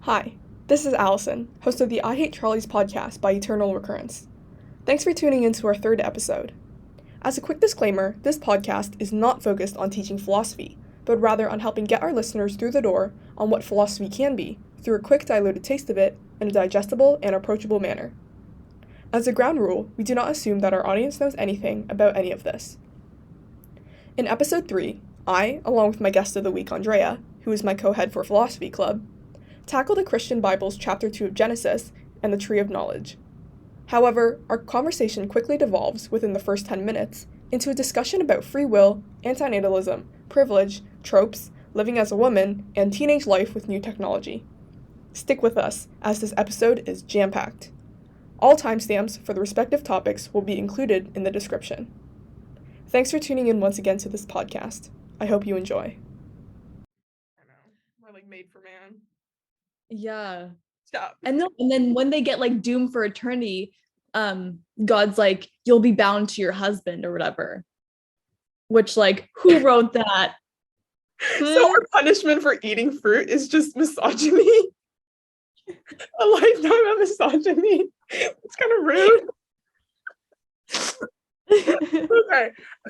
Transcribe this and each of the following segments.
Hi, this is Allison, host of the I Hate Trolleys podcast by Eternal Recurrence. Thanks for tuning in to our third episode. As a quick disclaimer, this podcast is not focused on teaching philosophy, but rather on helping get our listeners through the door on what philosophy can be through a quick diluted taste of it in a digestible and approachable manner. As a ground rule, we do not assume that our audience knows anything about any of this. In episode 3, I, along with my guest of the week, Andreia, who is my co-head for Philosophy Club, tackled the Christian Bible's chapter 2 of Genesis and the Tree of Knowledge. However, our conversation quickly devolves within the first 10 minutes into a discussion about free will, antinatalism, privilege, tropes, living as a woman, and teenage life with new technology. Stick with us, as this episode is jam-packed. All timestamps for the respective topics will be included in the description. Thanks for tuning in once again to this podcast. I hope you enjoy. I know. We're made for man. Yeah. Stop. And then when they get doomed for eternity, God's like, you'll be bound to your husband or whatever. Which who wrote that? So our punishment for eating fruit is just misogyny. A lifetime of misogyny. It's kind of rude.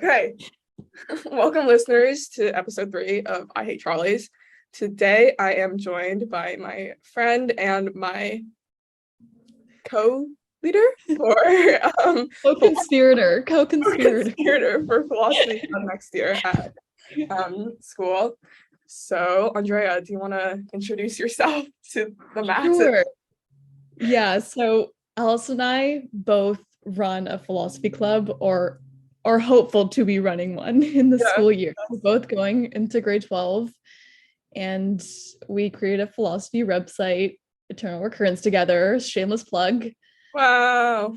Okay. Welcome, listeners, to episode 3 of I Hate Trolleys. Today, I am joined by my friend and my co-leader for co-conspirator for philosophy next year at school. So, Andreia, do you want to introduce yourself to the masses? Sure. Yeah, so Allison and I both run a philosophy club or are hopeful to be running one in the school year. We're both going into grade 12. And we create a philosophy website, Eternal Recurrence, together. Shameless plug. Wow.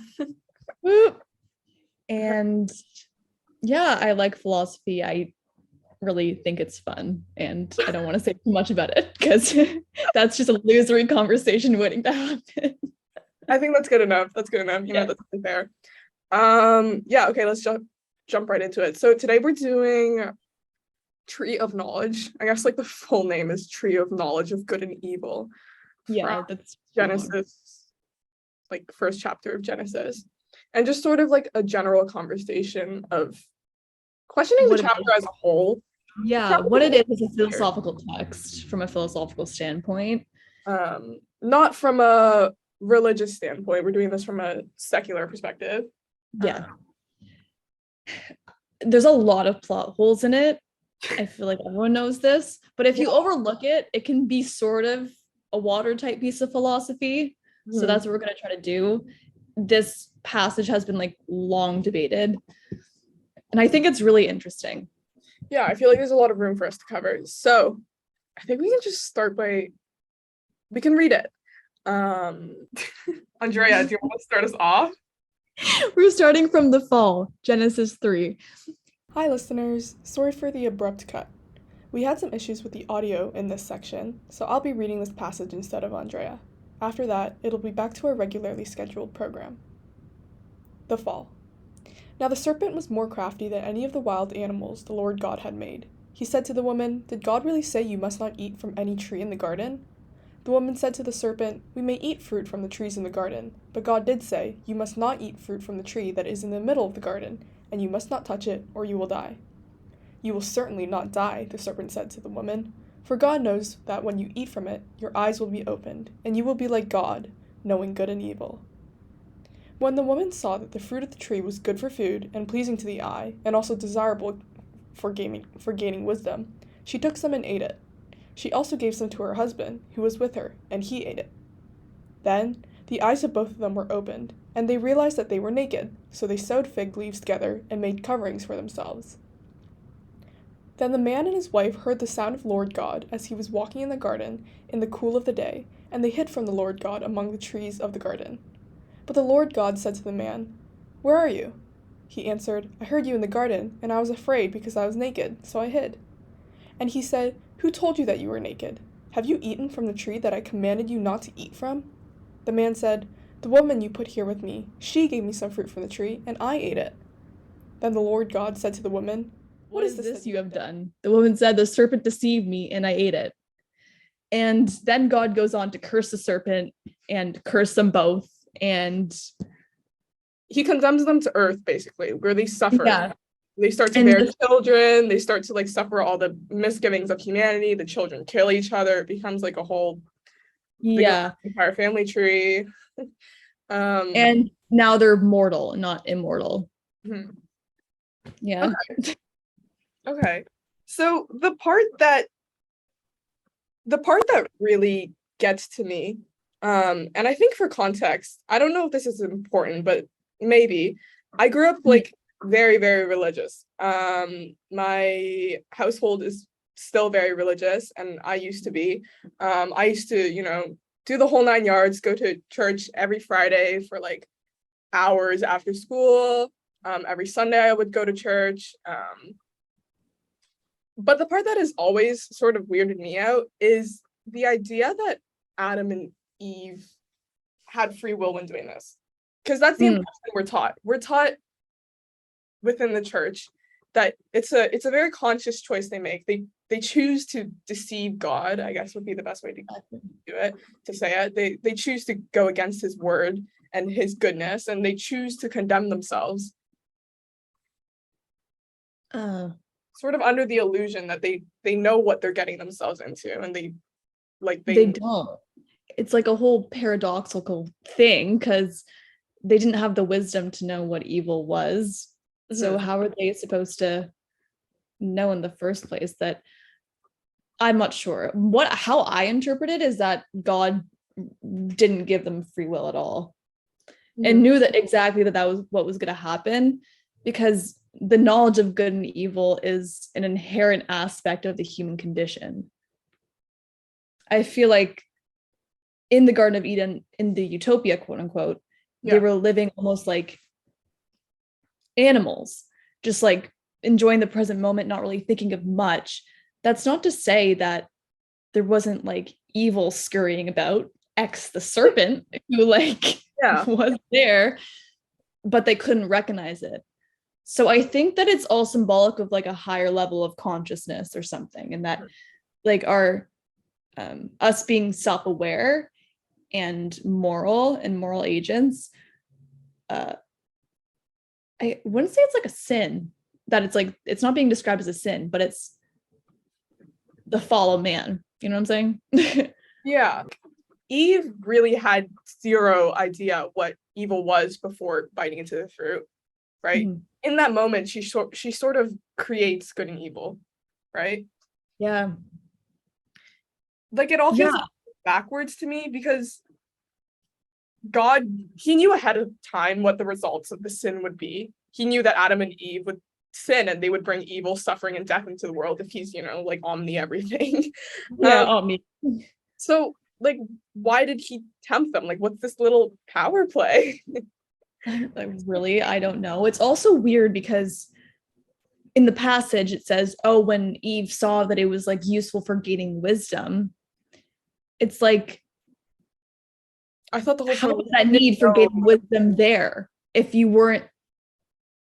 And yeah, I like philosophy. I really think it's fun. And I don't want to say too much about it because that's just a losery conversation waiting to happen. I think that's good enough. That's good enough. You know, that's fair. Okay, let's jump right into it. So today we're doing Tree of Knowledge. I guess the full name is Tree of Knowledge of Good and Evil. Yeah, that's Genesis, first chapter of Genesis. And just sort of a general conversation of questioning the chapter as a whole. Yeah, what it is a philosophical text from a philosophical standpoint. Not from a religious standpoint. We're doing this from a secular perspective. Yeah. There's a lot of plot holes in it. I feel like everyone knows this, but if you overlook it, it can be sort of a watertight piece of philosophy. Mm-hmm. So that's what we're going to try to do. This passage has been long debated, and I think it's really interesting. Yeah, I feel like there's a lot of room for us to cover. So I think we can just start we can read it. Andreia, do you want to start us off? We're starting from the fall, Genesis 3. Hi listeners, sorry for the abrupt cut. We had some issues with the audio in this section, so I'll be reading this passage instead of Andreia. After that, it'll be back to our regularly scheduled program. The fall. Now the serpent was more crafty than any of the wild animals the Lord God had made. He said to the woman, "Did God really say you must not eat from any tree in the garden?" The woman said to the serpent, "We may eat fruit from the trees in the garden, but God did say, you must not eat fruit from the tree that is in the middle of the garden, and you must not touch it, or you will die." "You will certainly not die," the serpent said to the woman, "for God knows that when you eat from it, your eyes will be opened, and you will be like God, knowing good and evil." When the woman saw that the fruit of the tree was good for food, and pleasing to the eye, and also desirable for gaining wisdom, she took some and ate it. She also gave some to her husband, who was with her, and he ate it. Then the eyes of both of them were opened, and they realized that they were naked, so they sewed fig leaves together and made coverings for themselves. Then the man and his wife heard the sound of Lord God as he was walking in the garden in the cool of the day, and they hid from the Lord God among the trees of the garden. But the Lord God said to the man, "Where are you?" He answered, "I heard you in the garden, and I was afraid because I was naked, so I hid." And he said, "Who told you that you were naked? Have you eaten from the tree that I commanded you not to eat from?" The man said, "The woman you put here with me, she gave me some fruit from the tree, and I ate it." Then the Lord God said to the woman, What is this you have done? The woman said, "The serpent deceived me, and I ate it." And then God goes on to curse the serpent and curse them both. And he condemns them to earth, basically, where they suffer. Yeah. They start to bear children. They start to like suffer all the misgivings of humanity. The children kill each other. It becomes like a whole entire family tree. And now they're mortal, not immortal. Hmm. Yeah. Okay. So the part that really gets to me, and I think for context, I don't know if this is important, but maybe I grew up like very, very religious. My household is still very religious, and I used to be. I used to, do the whole 9 yards, go to church every Friday for like hours after school. Every Sunday I would go to church. But the part that has always sort of weirded me out is the idea that Adam and Eve had free will when doing this. Because that's the impression we're taught. We're taught within the church that it's a very conscious choice they make. They choose to deceive God, I guess would be the best way to do it, to say it. They choose to go against his word and his goodness, and they choose to condemn themselves. Sort of under the illusion that they know what they're getting themselves into, and they don't. It's like a whole paradoxical thing because they didn't have the wisdom to know what evil was. So how are they supposed to know in the first place? That I'm not sure. How I interpret it is that God didn't give them free will at all, and knew that exactly that was what was going to happen, because the knowledge of good and evil is an inherent aspect of the human condition. I feel like in the Garden of Eden, in the utopia, quote unquote, they were living almost like animals, just like enjoying the present moment, not really thinking of much. That's not to say that there wasn't like evil scurrying about, the serpent who was there, but they couldn't recognize it. So I think that it's all symbolic of like a higher level of consciousness or something, and that like our us being self-aware and moral agents. I wouldn't say it's like a sin, that it's like it's not being described as a sin, but it's the fall of man. You know what I'm saying? Yeah. Eve really had zero idea what evil was before biting into the fruit, right? In that moment, she sort of creates good and evil, right? Yeah. Like it all feels backwards to me, because God, he knew ahead of time what the results of the sin would be. He knew that Adam and Eve would sin and they would bring evil, suffering, and death into the world if he's, like omni everything. Omni. So, like, why did he tempt them? Like, what's this little power play? I don't know. It's also weird because in the passage it says, oh, when Eve saw that it was like useful for gaining wisdom, it's like, I thought the whole time was that need for gaining wisdom there if you weren't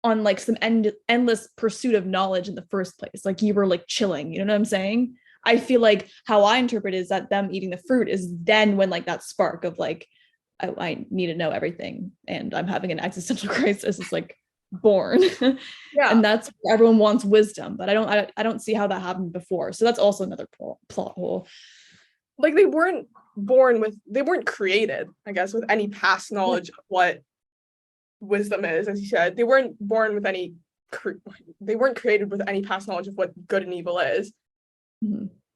on like some endless pursuit of knowledge in the first place? Like you were like chilling, you know what I'm saying? I feel like how I interpret is that them eating the fruit is then when like that spark of like, I need to know everything and I'm having an existential crisis is like born. And that's, everyone wants wisdom, but I don't see how that happened before. So that's also another plot hole. Like they weren't created, I guess, with any past knowledge of what wisdom is, as you said. They weren't born with any they weren't created with any past knowledge of what good and evil is.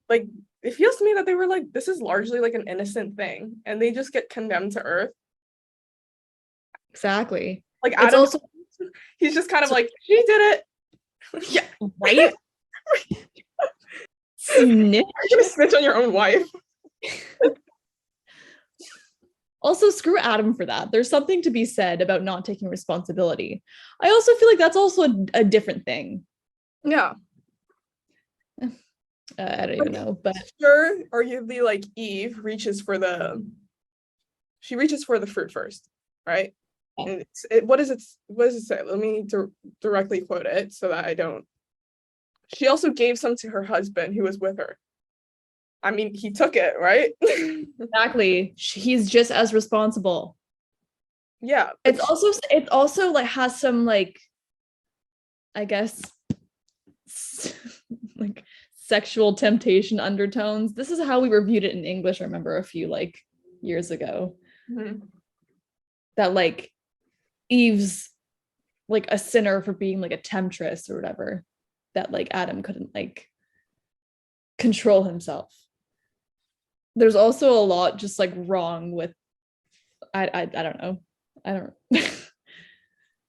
Like it feels to me that they were like, this is largely like an innocent thing, and they just get condemned to earth. Exactly. Like Adam, also, he's just kind of like, she did it. Yeah, right. Snitch. You're gonna snitch on your own wife. Also, screw Adam for that. There's something to be said about not taking responsibility. I also feel like that's also a different thing. Yeah. I don't even know, but sure, arguably, like Eve reaches for the fruit first, right? And what does it say? Let me directly quote it so that I don't. She also gave some to her husband who was with her. I mean, he took it, right? Exactly. He's just as responsible. Yeah. It also like has some like, I guess, like sexual temptation undertones. This is how we reviewed it in English, I remember a few like years ago. Mm-hmm. That like Eve's like a sinner for being like a temptress or whatever. That like Adam couldn't like control himself. There's also a lot just like wrong with I don't know. I don't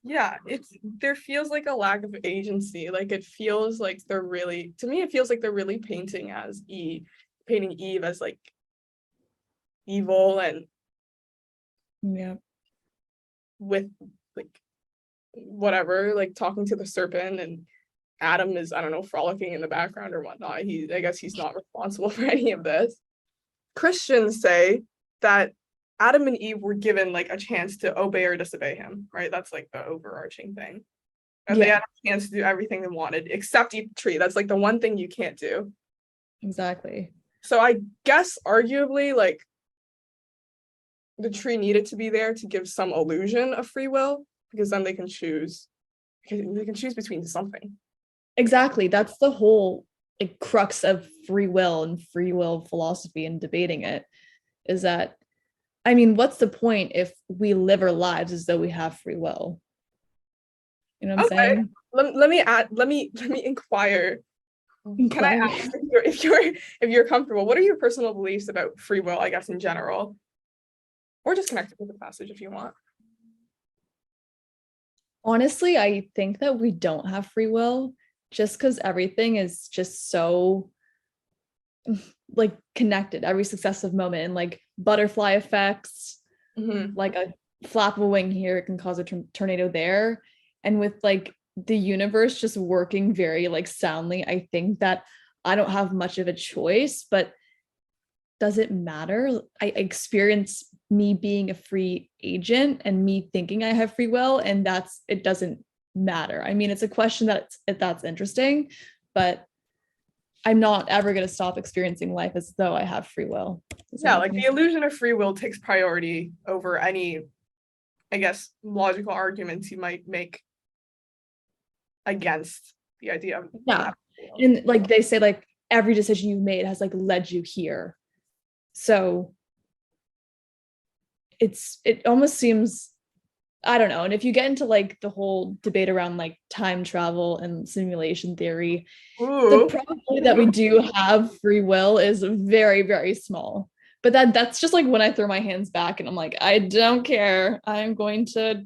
Yeah, there feels like a lack of agency. Like it feels like to me, it feels like they're really painting Eve as like evil and yeah. with like whatever, like talking to the serpent, and Adam is, I don't know, frolicking in the background or whatnot. I guess he's not responsible for any of this. Christians say that Adam and Eve were given like a chance to obey or disobey him, right? That's like the overarching thing. And they had a chance to do everything they wanted except eat the tree. That's like the one thing you can't do. Exactly. So I guess arguably like the tree needed to be there to give some illusion of free will, because then they can choose between something. Exactly. That's the whole like crux of free will and free will philosophy and debating it, is that I mean, what's the point if we live our lives as though we have free will? You know what I'm saying? Let me inquire. Can I ask if you're comfortable, what are your personal beliefs about free will, I guess, in general? Or just connect it with the passage if you want. Honestly, I think that we don't have free will just because everything is just so like connected, every successive moment, and like butterfly effects, like a flap of a wing here can cause a tornado there. And with like the universe just working very like soundly, I think that I don't have much of a choice, but does it matter? I experience me being a free agent and me thinking I have free will, and it doesn't matter. I mean, it's a question that's interesting, but I'm not ever going to stop experiencing life as though I have free will. Yeah, like the illusion of free will takes priority over any, I guess, logical arguments you might make against the idea of and like they say, like every decision you've made has like led you here. So it almost seems, I don't know. And if you get into like the whole debate around like time travel and simulation theory, the probability that we do have free will is very, very small. But that's just like when I throw my hands back and I'm like, I don't care. I'm going to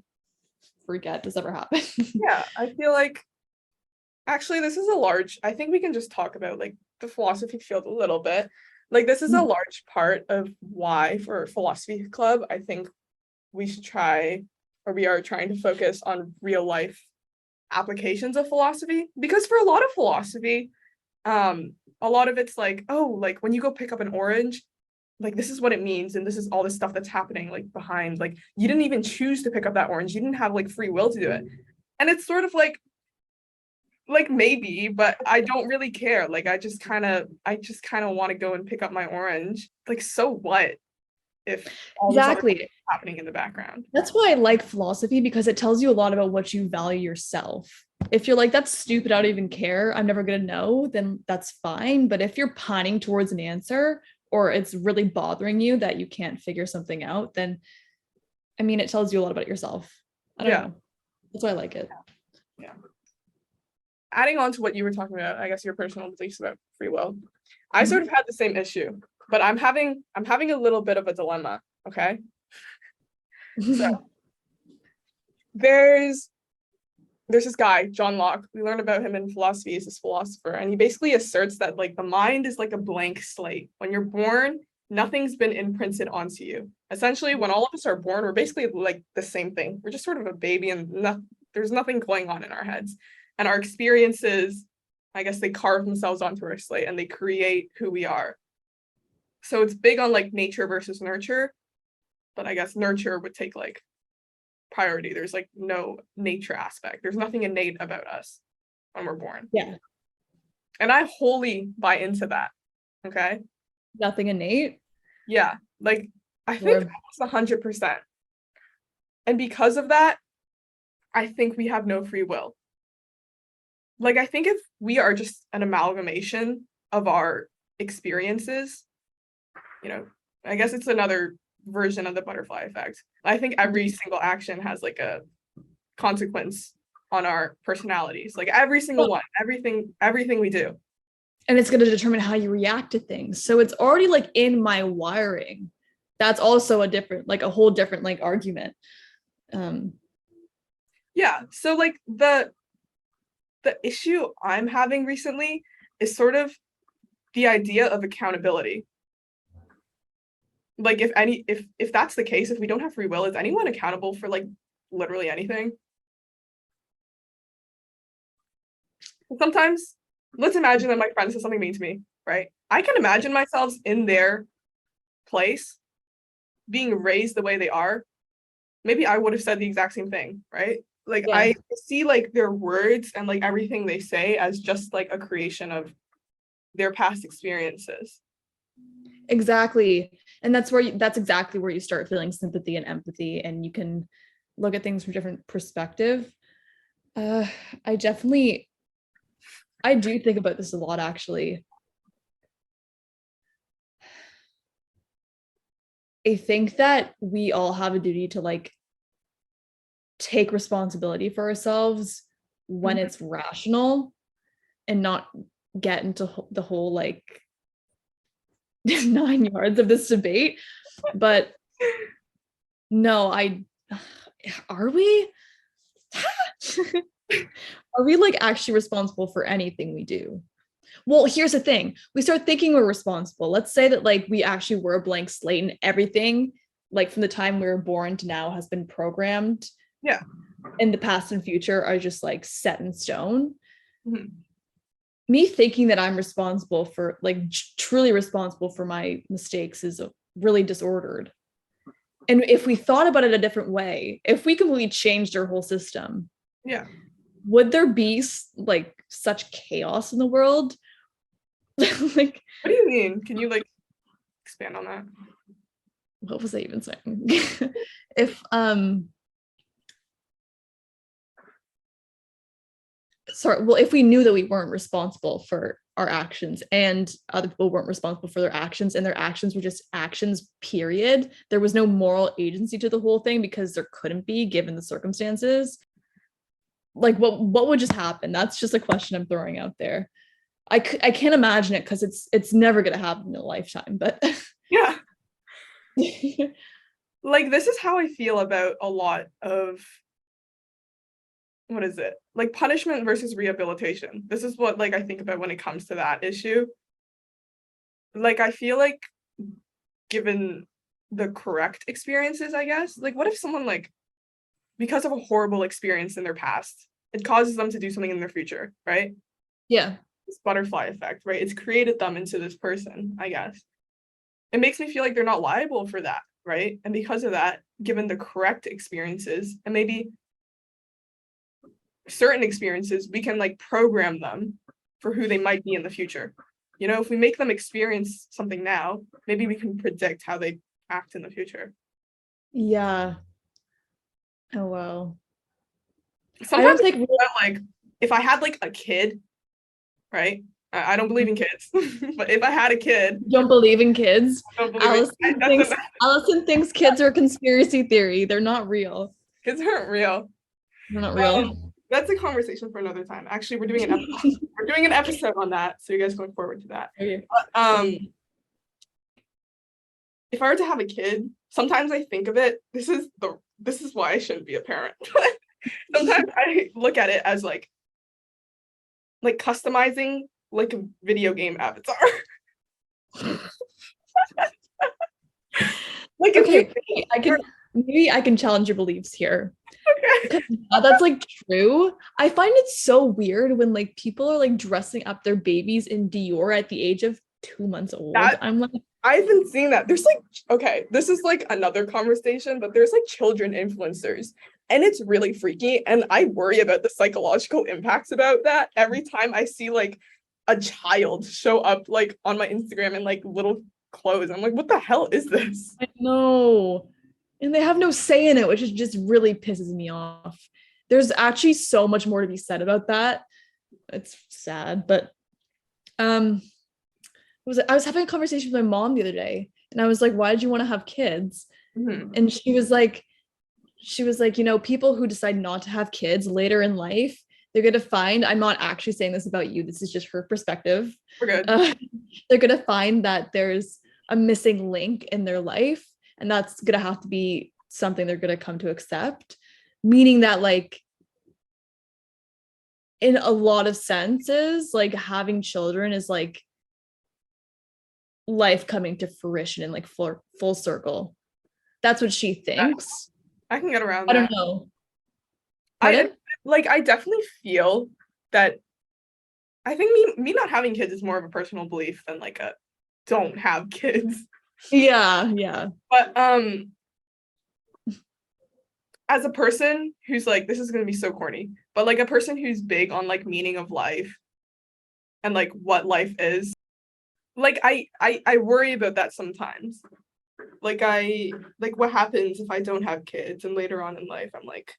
forget this ever happened. Yeah, I feel like actually this is I think we can just talk about like the philosophy field a little bit. Like this is a large part of why for philosophy club, I think we are trying to focus on real life applications of philosophy, because for a lot of philosophy, a lot of it's like, oh, like when you go pick up an orange, like this is what it means, and this is all this stuff that's happening like behind, like you didn't even choose to pick up that orange, you didn't have like free will to do it. And it's sort of like maybe, but I don't really care. Like I just kind of want to go and pick up my orange. Like so what if all this other stuff is happening in the background? That's why I like philosophy, because it tells you a lot about what you value yourself. If you're like, that's stupid, I don't even care, I'm never going to know, then that's fine. But if you're pining towards an answer, or it's really bothering you that you can't figure something out, then I mean, it tells you a lot about yourself. I don't know. That's why I like it. Yeah. Adding on to what you were talking about, I guess your personal beliefs about free will, I sort of had the same issue, but I'm having a little bit of a dilemma. Okay. So there's this guy, John Locke. We learn about him in philosophy. He's this philosopher, and he basically asserts that like the mind is like a blank slate. When you're born, nothing's been imprinted onto you. Essentially, when all of us are born, we're basically like the same thing. We're just sort of a baby, and there's nothing going on in our heads. And our experiences, I guess, they carve themselves onto our slate and they create who we are. So it's big on like nature versus nurture, but I guess nurture would take like priority. There's like no nature aspect. There's nothing innate about us when we're born. Yeah. And I wholly buy into that. Okay. Nothing innate. Yeah, like I think Or almost 100%. And because of that, I think we have no free will. Like I think if we are just an amalgamation of our experiences, you know, I guess it's another version of the butterfly effect. I think every single action has like a consequence on our personalities. Like every single one, everything we do. and it's going to determine how you react to things. So it's already like in my wiring. That's also a whole different like argument. Yeah. So like the issue I'm having recently is sort of the idea of accountability. Like if that's the case, if we don't have free will, is anyone accountable for like literally anything? Sometimes, let's imagine that my friend says something mean to me, right? I can imagine myself in their place, being raised the way they are. Maybe I would have said the exact same thing, right? Like Yeah. I see like their words and like everything they say as just like a creation of their past experiences. Exactly. And that's exactly where you start feeling sympathy and empathy, and you can look at things from different perspective. I definitely, I do think about this a lot, actually. I think that we all have a duty to like take responsibility for ourselves when it's rational, and not get into the whole like 9 yards of this debate. But no, are we are we like actually responsible for anything we do? Well, here's the thing. We start thinking we're responsible. Let's say that like we actually were a blank slate and everything like from the time we were born to now has been programmed. Yeah. And the past and future are just like set in stone. Mm-hmm. Me thinking that I'm responsible for like truly responsible for my mistakes is really disordered. And if we thought about it a different way, if we completely changed our whole system, yeah, would there be like such chaos in the world? Like, what do you mean? Can you like expand on that? What was I even saying? If sorry, well, if we knew that we weren't responsible for our actions and other people weren't responsible for their actions and their actions were just actions, period, there was no moral agency to the whole thing because there couldn't be given the circumstances. Like what would just happen? That's just a question I'm throwing out there. I can't imagine it because it's never going to happen in a lifetime, but yeah. Like this is how I feel about a lot of what is it? Like punishment versus rehabilitation. This is what like I think about when it comes to that issue. Like I feel like given the correct experiences, I guess, like what if someone like because of a horrible experience in their past, it causes them to do something in their future, right? Yeah. This butterfly effect, right? It's created them into this person, I guess. It makes me feel like they're not liable for that, right? And because of that, given the correct experiences and maybe certain experiences, we can like program them for who they might be in the future. You know, if we make them experience something now, maybe we can predict how they act in the future. Yeah. Oh wow. Sometimes I don't think like if I had like a kid, right? I don't believe in kids, but if I had a kid, you don't believe in kids. I don't believe Allison thinks kids are a conspiracy theory. They're not real. Kids aren't real. They're not real. That's a conversation for another time. Actually, we're doing an episode. We're doing an episode on that, so you guys look forward to that. Okay. If I were to have a kid, sometimes I think of it. This is why I shouldn't be a parent. Sometimes I look at it as like customizing like a video game avatar. Like okay, maybe I can challenge your beliefs here. Okay. That's like true. I find it so weird when like people are like dressing up their babies in Dior at the age of 2 months old. I'm like, I've been seeing that. There's like, okay, this is like another conversation, but there's like children influencers and it's really freaky. And I worry about the psychological impacts about that every time I see like a child show up like on my Instagram in like little clothes. I'm like, what the hell is this? I know. And they have no say in it, which is just really pisses me off. There's actually so much more to be said about that. It's sad, but I was having a conversation with my mom the other day, and I was like, why did you want to have kids? Mm-hmm. And she was like, you know, people who decide not to have kids later in life, they're going to find, I'm not actually saying this about you, this is just her perspective. We're good. They're going to find that there's a missing link in their life, and that's going to have to be something they're going to come to accept, meaning that, like, in a lot of senses, like, having children is like life coming to fruition in like full circle. That's what she thinks. I can get around that. I don't know. I definitely feel that I think me not having kids is more of a personal belief than like a don't have kids. Yeah. But as a person who's like, this is gonna be so corny, but like a person who's big on like meaning of life and like what life is, like I worry about that sometimes. Like what happens if I don't have kids and later on in life I'm like,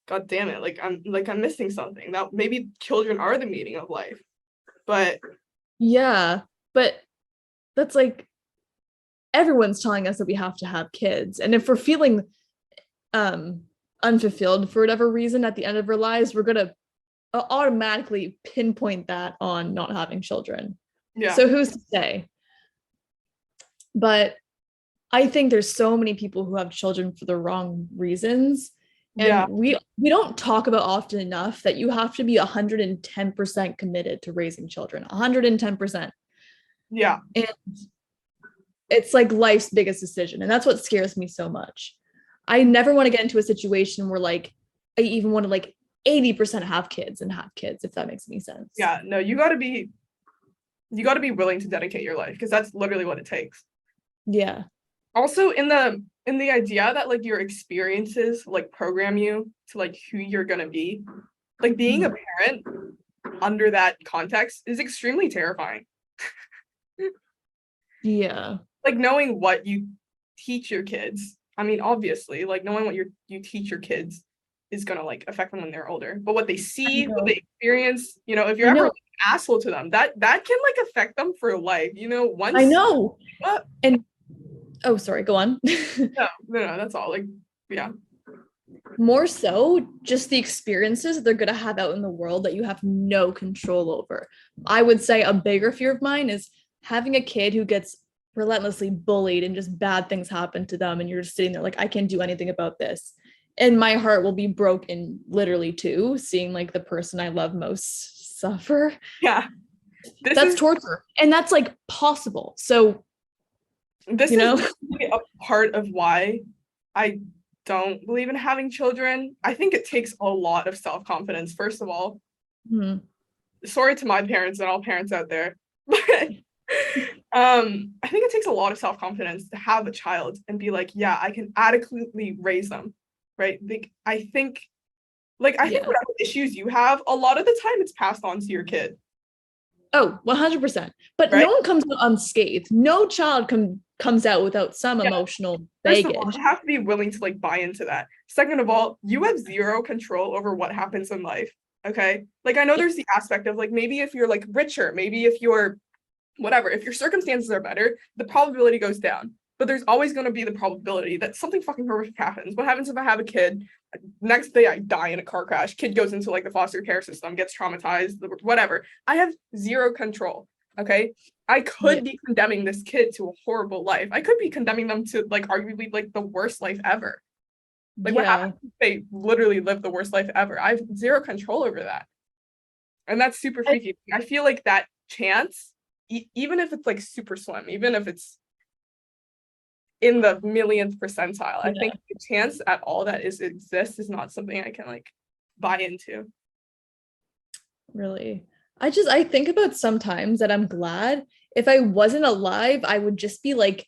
God damn it, like I'm missing something. That maybe children are the meaning of life. But yeah, but that's like, everyone's telling us that we have to have kids, and if we're feeling unfulfilled for whatever reason at the end of our lives, we're gonna automatically pinpoint that on not having children. Yeah. So who's to say? But I think there's so many people who have children for the wrong reasons. And we don't talk about often enough that you have to be 110% committed to raising children. 110%. Yeah. And it's like life's biggest decision. And that's what scares me so much. I never want to get into a situation where like I even want to like 80% have kids, if that makes any sense. Yeah, no, you gotta be willing to dedicate your life, because that's literally what it takes. Yeah. Also in the idea that like your experiences like program you to like who you're gonna be, like being a parent under that context is extremely terrifying. Yeah. Like knowing what you teach your kids, I mean, obviously, like knowing what you teach your kids is gonna like affect them when they're older. But what they see, what they experience, you know, if you're ever like, an asshole to them, that can like affect them for life. You know, once I know. And oh, sorry, go on. no, that's all. Like, yeah. More so just the experiences that they're gonna have out in the world that you have no control over. I would say a bigger fear of mine is having a kid who gets relentlessly bullied and just bad things happen to them, and you're just sitting there like, I can't do anything about this. And my heart will be broken literally too, seeing like the person I love most suffer. Yeah. That's torture. And that's like possible. So this is a part of why I don't believe in having children. I think it takes a lot of self-confidence, first of all. Mm-hmm. Sorry to my parents and all parents out there, but I think it takes a lot of self-confidence to have a child and be like, yeah, I can adequately raise them, right? Like, I think whatever issues you have, a lot of the time it's passed on to your kid. Oh, 100%. But right? No one comes out unscathed. No child comes out without some emotional baggage. First of all, you have to be willing to like buy into that. Second of all, you have zero control over what happens in life. Okay. Like, I know there's the aspect of like, maybe if you're like richer, maybe if you're whatever, if your circumstances are better, the probability goes down. But there's always going to be the probability that something fucking horrific happens. What happens if I have a kid? Next day I die in a car crash. Kid goes into like the foster care system, gets traumatized, whatever. I have zero control. Okay. I could be condemning this kid to a horrible life. I could be condemning them to like arguably like the worst life ever. Like what happens if they literally live the worst life ever? I have zero control over that. And that's super freaky. I feel like that chance, even if it's like super slim, even if it's in the millionth percentile, I think the chance at all that exists is not something I can like buy into. Really? I think about sometimes that I'm glad if I wasn't alive, I would just be like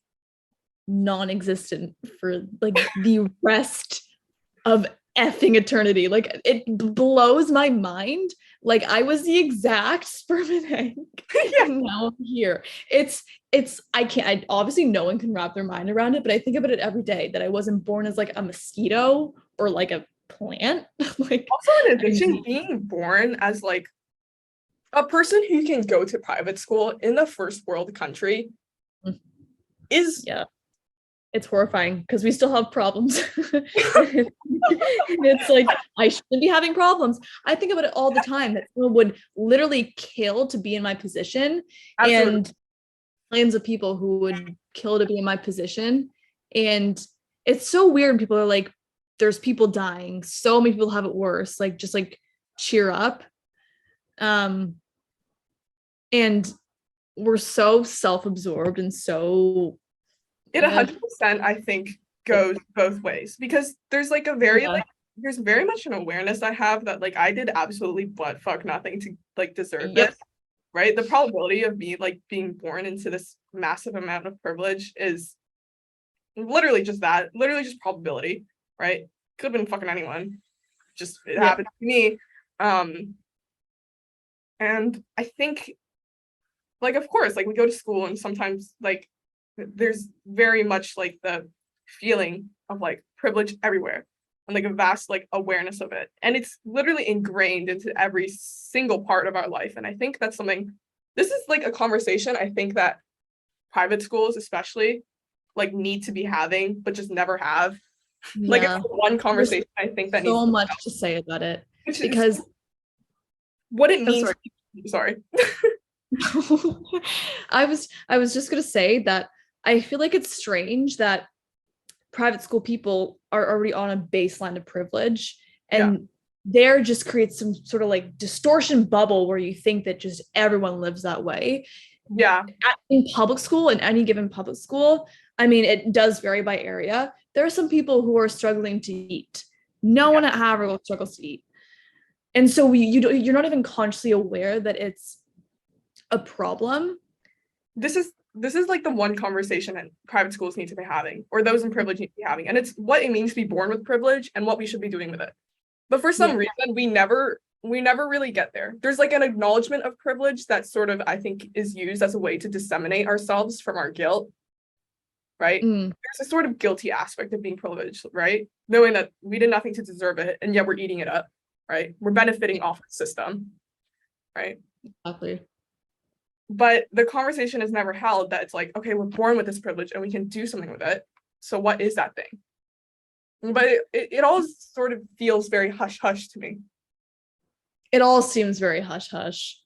non-existent for like the rest of effing eternity. Like, it blows my mind Like I was the exact sperm and egg. Yeah. And now I'm here. It's I obviously no one can wrap their mind around it, but I think about it every day that I wasn't born as like a mosquito or like a plant. Like Also, in addition, being born as like a person who can go to private school in the first world country is yeah. It's horrifying because we still have problems. And it's like I shouldn't be having problems. I think about it all the time that someone would literally kill to be in my position. Absolutely. And millions of people who would kill to be in my position. And it's so weird. People are like, there's people dying. So many people have it worse. Like, just like cheer up. And we're so self-absorbed and so It 100% I think goes both ways, because there's like a very like there's very much an awareness I have that like I did absolutely butt fuck nothing to like deserve this, right? The probability of me like being born into this massive amount of privilege is literally just probability, right? Could have been fucking anyone, just it happened to me. And I think like of course like we go to school and sometimes like there's very much like the feeling of like privilege everywhere and like a vast like awareness of it, and it's literally ingrained into every single part of our life. And I think that's something, this is like a conversation I think that private schools especially like need to be having but just never have. Like it's one conversation I think that so needs much to say about it, because what it means. Sorry. I was just gonna say that I feel like it's strange that private school people are already on a baseline of privilege, and there just creates some sort of like distortion bubble where you think that just everyone lives that way. In public school, in any given public school, I mean, it does vary by area. There are some people who are struggling to eat. No one at Haverhill struggles to eat, and so you're not even consciously aware that it's a problem. This is like the one conversation that private schools need to be having, or those in privilege need to be having, and it's what it means to be born with privilege and what we should be doing with it. But for some reason we never really get there. There's like an acknowledgement of privilege that sort of I think is used as a way to disseminate ourselves from our guilt, right? There's a sort of guilty aspect of being privileged, right? Knowing that we did nothing to deserve it and yet we're eating it up, right? We're benefiting off the system, right? Exactly. But the conversation is never held that it's like, okay, we're born with this privilege and we can do something with it. So what is that thing? But it all sort of feels very hush-hush to me. It all seems very hush-hush.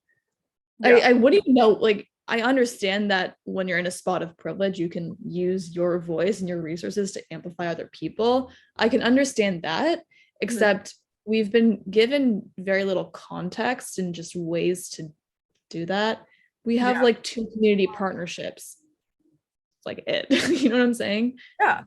I wouldn't even know, like, I understand that when you're in a spot of privilege, you can use your voice and your resources to amplify other people. I can understand that, except we've been given very little context and just ways to do that. We have like 2 community partnerships. It's like it. You know what I'm saying? Yeah.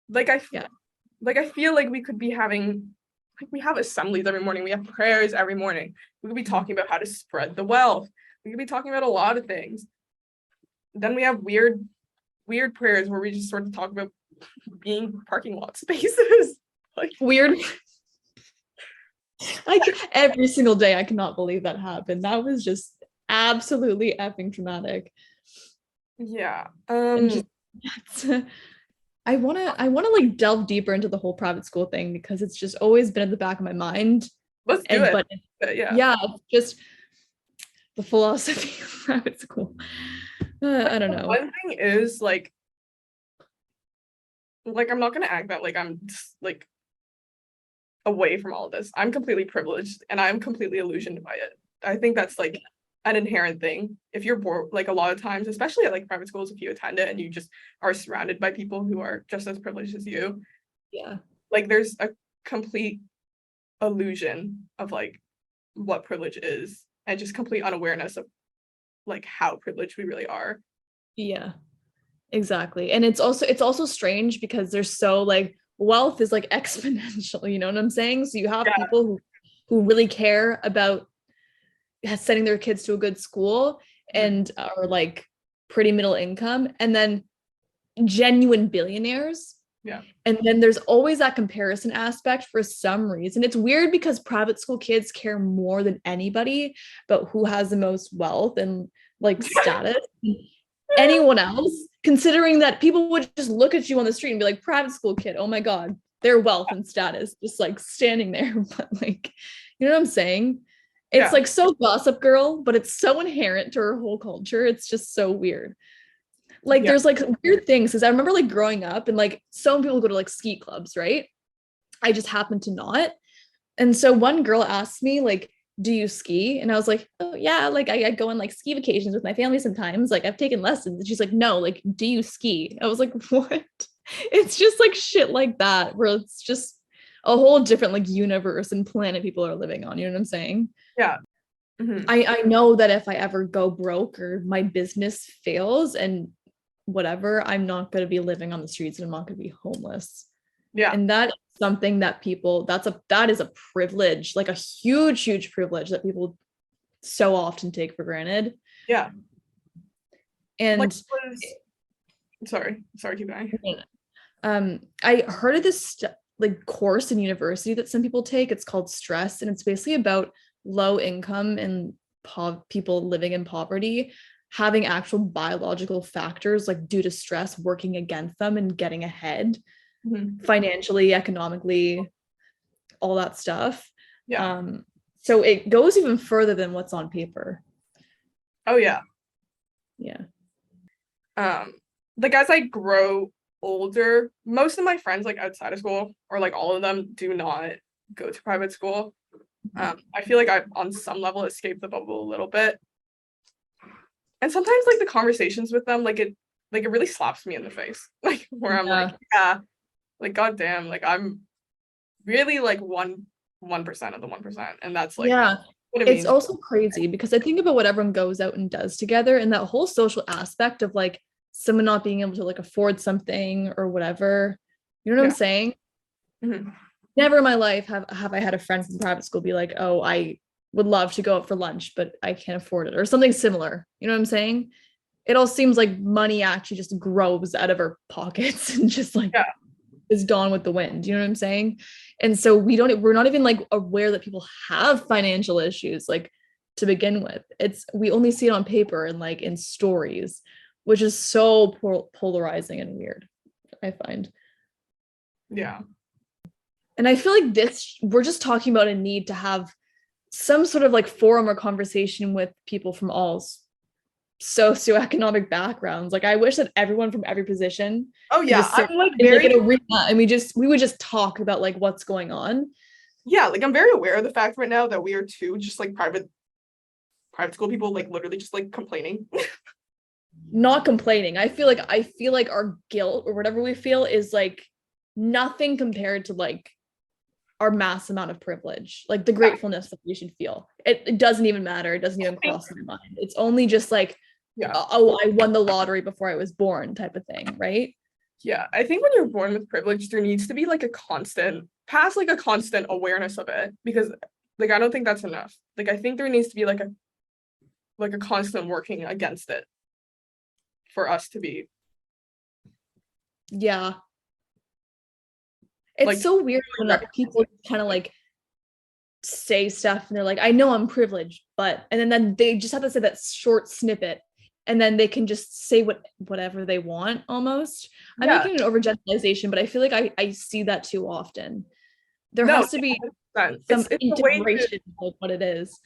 Like I feel like we could be having, like we have assemblies every morning. We have prayers every morning. We could be talking about how to spread the wealth. We could be talking about a lot of things. Then we have weird prayers where we just sort of talk about being parking lot spaces. Like weird. Every single day I cannot believe that happened. That was just absolutely effing traumatic. I want to like delve deeper into the whole private school thing because it's just always been at the back of my mind. Let's do it. But it's just the philosophy of private school. I don't know. One thing is like I'm not gonna act that like I'm just like away from all of this. I'm completely privileged and I'm completely illusioned by it. I think that's like an inherent thing. If you're bored, like a lot of times, especially at like private schools, if you attend it and you just are surrounded by people who are just as privileged as you, like there's a complete illusion of like what privilege is and just complete unawareness of like how privileged we really are. Yeah, exactly. And it's also strange because there's so like wealth is like exponential, you know what I'm saying? So you have people who really care about sending their kids to a good school and are like pretty middle income, and then genuine billionaires Yeah. And then there's always that comparison aspect for some reason. It's weird because private school kids care more than anybody about who has the most wealth and like status. Anyone else, considering that people would just look at you on the street and be like, private school kid, oh my God, their wealth and status just like standing there. But like, you know what I'm saying? It's like so Gossip Girl, but it's so inherent to her whole culture. It's just so weird. Like there's like weird things because I remember like growing up and like some people go to like ski clubs, right? I just happen to not. And so one girl asked me like, do you ski? And I was like, oh yeah, like I go on like ski vacations with my family sometimes. Like I've taken lessons. And she's like, no, like, do you ski? I was like, what? It's just like shit like that, where it's just a whole different like universe and planet people are living on. You know what I'm saying? Yeah. Mm-hmm. I know that if I ever go broke or my business fails and whatever, I'm not going to be living on the streets and I'm not going to be homeless. Yeah. And that is something that people, that is a privilege, like a huge privilege that people so often take for granted. Yeah. And like, sorry, keep going. I heard of this like course in university that some people take. It's called Stress, and it's basically about low income and people living in poverty having actual biological factors like due to stress working against them and getting ahead financially, economically, all that stuff. So it goes even further than what's on paper. Oh yeah. Like as I grow older, most of my friends like outside of school, or like all of them, do not go to private school. I feel like I've on some level escaped the bubble a little bit. And sometimes like the conversations with them, like it really slaps me in the face. Like where I'm like, yeah, like goddamn, like I'm really like 1% of the 1%. And that's like what it it's means. Also crazy because I think about what everyone goes out and does together, and that whole social aspect of like someone not being able to like afford something or whatever. You know what I'm saying? Mm-hmm. Never in my life have I had a friend from private school be like, oh, I would love to go out for lunch, but I can't afford it, or something similar. You know what I'm saying? It all seems like money actually just grows out of our pockets and just like is gone with the wind. You know what I'm saying? And so we're not even like aware that people have financial issues like to begin with. We only see it on paper and like in stories, which is so polarizing and weird, I find. Yeah. And I feel like we're just talking about a need to have some sort of like forum or conversation with people from all socioeconomic backgrounds. Like I wish that everyone from every position I'm like very like an arena and we would just talk about like what's going on. Yeah, like I'm very aware of the fact right now that we are two just like private school people, like literally just like complaining. Not complaining. I feel like our guilt or whatever we feel is like nothing compared to like our mass amount of privilege, like the gratefulness that we should feel. It doesn't even matter. It doesn't even cross my mind. It's only just like, oh, I won the lottery before I was born type of thing, right? Yeah, I think when you're born with privilege, there needs to be like a constant awareness of it, because like I don't think that's enough. Like I think there needs to be like a constant working against it for us to be. Yeah. It's like, so weird when people kind of like say stuff and they're like, I know I'm privileged, but, and then they just have to say that short snippet and then they can just say whatever they want almost. I'm making an overgeneralization, but I feel like I see that too often. There has to be some integration of what it is.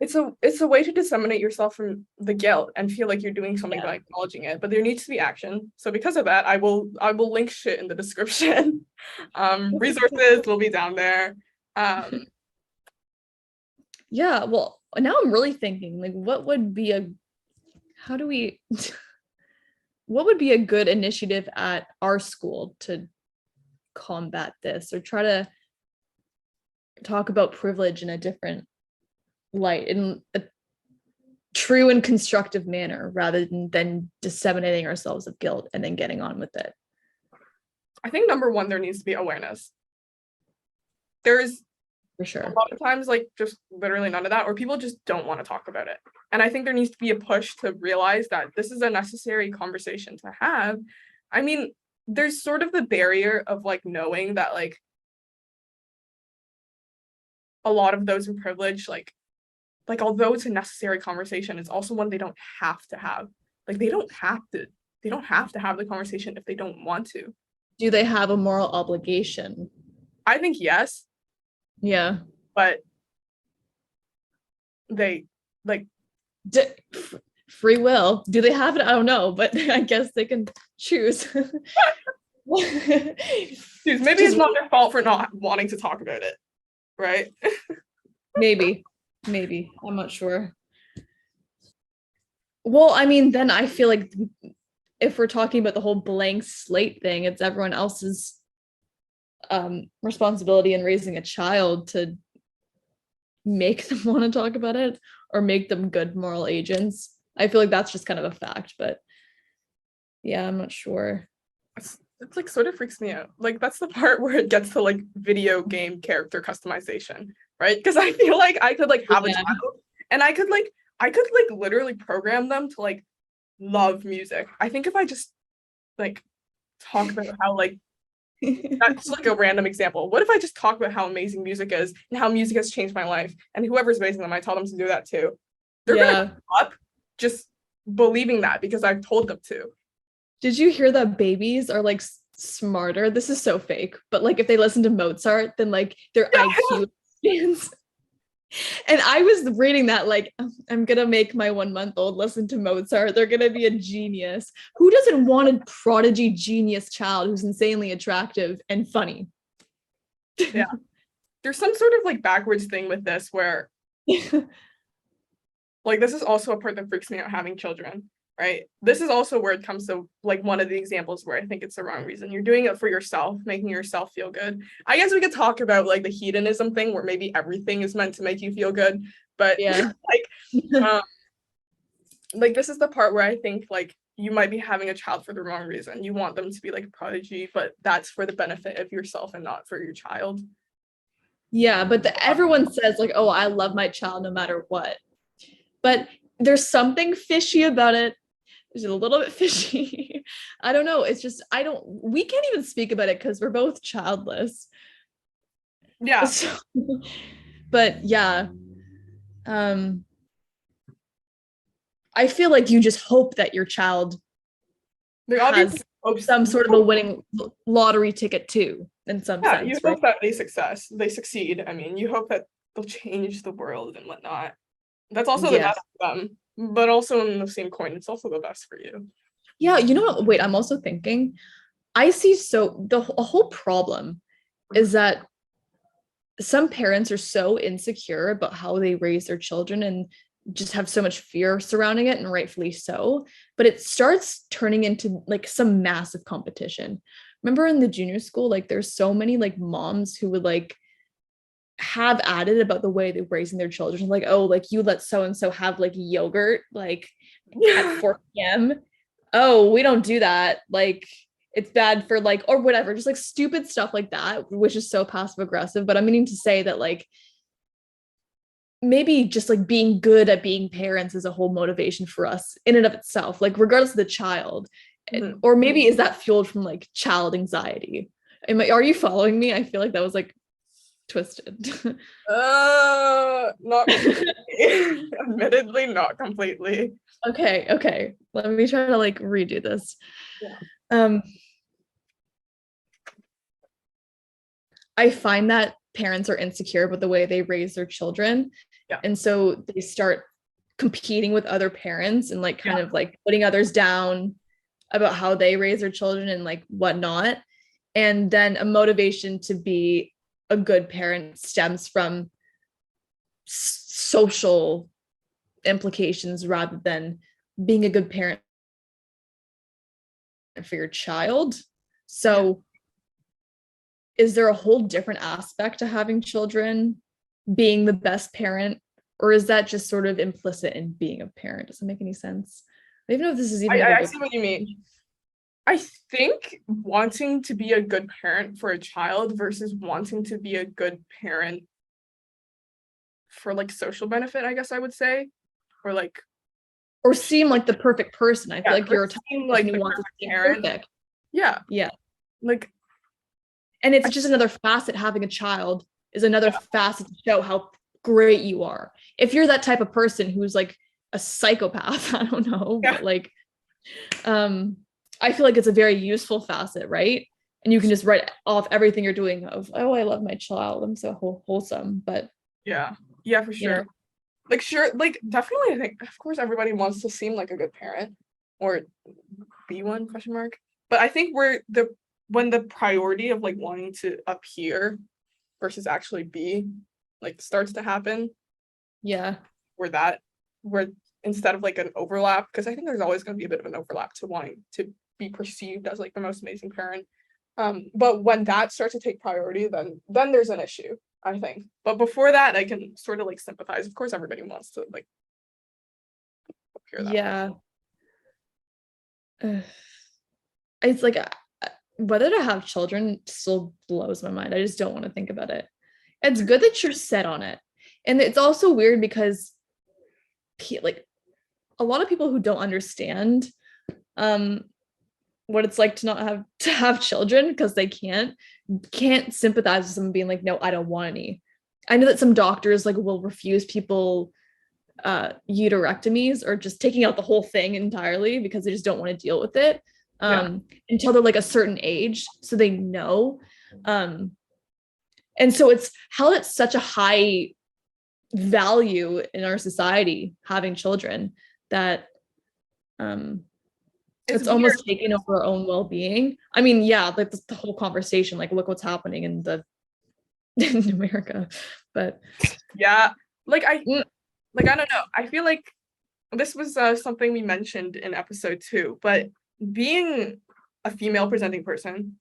It's a way to disseminate yourself from the guilt and feel like you're doing something by acknowledging it, but there needs to be action. So because of that, I will link shit in the description. Resources will be down there. Yeah, well, now I'm really thinking like what would be a good initiative at our school to combat this or try to talk about privilege in a different light, in a true and constructive manner, rather than disseminating ourselves of guilt and then getting on with it. I think number one, there needs to be awareness. There's for sure a lot of times like just literally none of that, or people just don't want to talk about it. And I think there needs to be a push to realize that this is a necessary conversation to have. I mean, there's sort of the barrier of like knowing that like a lot of those in privilege, like although it's a necessary conversation, it's also one they don't have to have. Like they don't have to have the conversation if they don't want to. Do they have a moral obligation? I think yes, Yeah. but they like Free will. Do they have it? I don't know, but I guess they can choose. maybe it's not their fault for not wanting to talk about it, right? maybe I'm not sure. Well, I mean, then I feel like if we're talking about the whole blank slate thing, it's everyone else's responsibility in raising a child to make them want to talk about it or make them good moral agents. I feel like that's just kind of a fact, but yeah, I'm not sure. It's like sort of freaks me out. Like that's the part where it gets to like video game character customization, right? Because I feel like I could like have a child and I could like literally program them to like love music. I think if I just like talk about how like that's like a random example. What if I just talk about how amazing music is and how music has changed my life? And whoever's raising them, I tell them to do that too. They're gonna grow up just believing that because I've told them to. Did you hear that babies are like smarter? This is so fake, but like if they listen to Mozart, then like their IQ expands. And I was reading that like I'm gonna make my 1-month-old listen to Mozart. They're gonna be a genius. Who doesn't want a prodigy genius child who's insanely attractive and funny? Yeah. There's some sort of like backwards thing with this where like this is also a part that freaks me out having children, right? This is also where it comes to like one of the examples where I think it's the wrong reason. You're doing it for yourself, making yourself feel good. I guess we could talk about like the hedonism thing where maybe everything is meant to make you feel good, but yeah, like this is the part where I think like you might be having a child for the wrong reason. You want them to be like a prodigy, but that's for the benefit of yourself and not for your child. Yeah, but everyone says like, oh, I love my child no matter what. But there's something fishy about it. There's a little bit fishy. I don't know. It's just, we can't even speak about it because we're both childless. Yeah. So, but yeah. I feel like you just hope that your child has some sort of a winning lottery ticket too, in some sense. Yeah, you hope that they succeed. I mean, you hope that they'll change the world and whatnot. That's also the best for them, but also in the same coin, it's also the best for you. Yeah, you know what? Wait, I'm also thinking, I see the whole problem is that some parents are so insecure about how they raise their children and just have so much fear surrounding it, and rightfully so, but it starts turning into like some massive competition. Remember in the junior school, like there's so many like moms who would like have added about the way they're raising their children, like, oh, like you let so and so have like yogurt like at 4 p.m. Oh, we don't do that, like it's bad for like, or whatever, just like stupid stuff like that, which is so passive aggressive. But I'm meaning to say that like maybe just like being good at being parents is a whole motivation for us in and of itself, like regardless of the child. Mm-hmm. Or maybe is that fueled from like child anxiety? Are you following me? I feel like that was like twisted. Not completely. Admittedly, not completely. Okay. Let me try to like redo this. Yeah. I find that parents are insecure about the way they raise their children. Yeah. And so they start competing with other parents and like kind of like putting others down about how they raise their children and like whatnot. And then a motivation to be a good parent stems from social implications rather than being a good parent for your child. So is there a whole different aspect to having children, being the best parent, or is that just sort of implicit in being a parent? Does it make any sense? I don't even know if this is even. I see what you mean. I think wanting to be a good parent for a child versus wanting to be a good parent for like social benefit, I guess I would say, or like, or seem like the perfect person. I feel like you're talking like you want to be perfect. Yeah. Yeah. Like, and it's just another facet. Having a child is another facet to show how great you are. If you're that type of person who's like a psychopath, I don't know, but like, I feel like it's a very useful facet, right? And you can just write off everything you're doing of, oh, I love my child, I'm so wholesome. But yeah, for sure. Like, sure, like, definitely, I think, of course, everybody wants to seem like a good parent or be one, question mark. But I think when the priority of like wanting to appear versus actually be like starts to happen. Yeah. Where instead of like an overlap, because I think there's always going to be a bit of an overlap to wanting to be perceived as like the most amazing parent. But when that starts to take priority, then there's an issue, I think. But before that, I can sort of like sympathize. Of course, everybody wants to like appear that way. It's like whether to have children still blows my mind. I just don't want to think about it. It's good that you're set on it. And it's also weird because like a lot of people who don't understand what it's like to not have children because they can't sympathize with someone being like, no, I don't want any. I know that some doctors like will refuse people uterectomies or just taking out the whole thing entirely because they just don't want to deal with it until they're like a certain age, so they know. And so it's held at such a high value in our society, having children, that it's almost taken over our own well-being. I mean, yeah, like the whole conversation, like look what's happening in America. But yeah, like I don't know. I feel like this was something we mentioned in episode 2, but being a female presenting person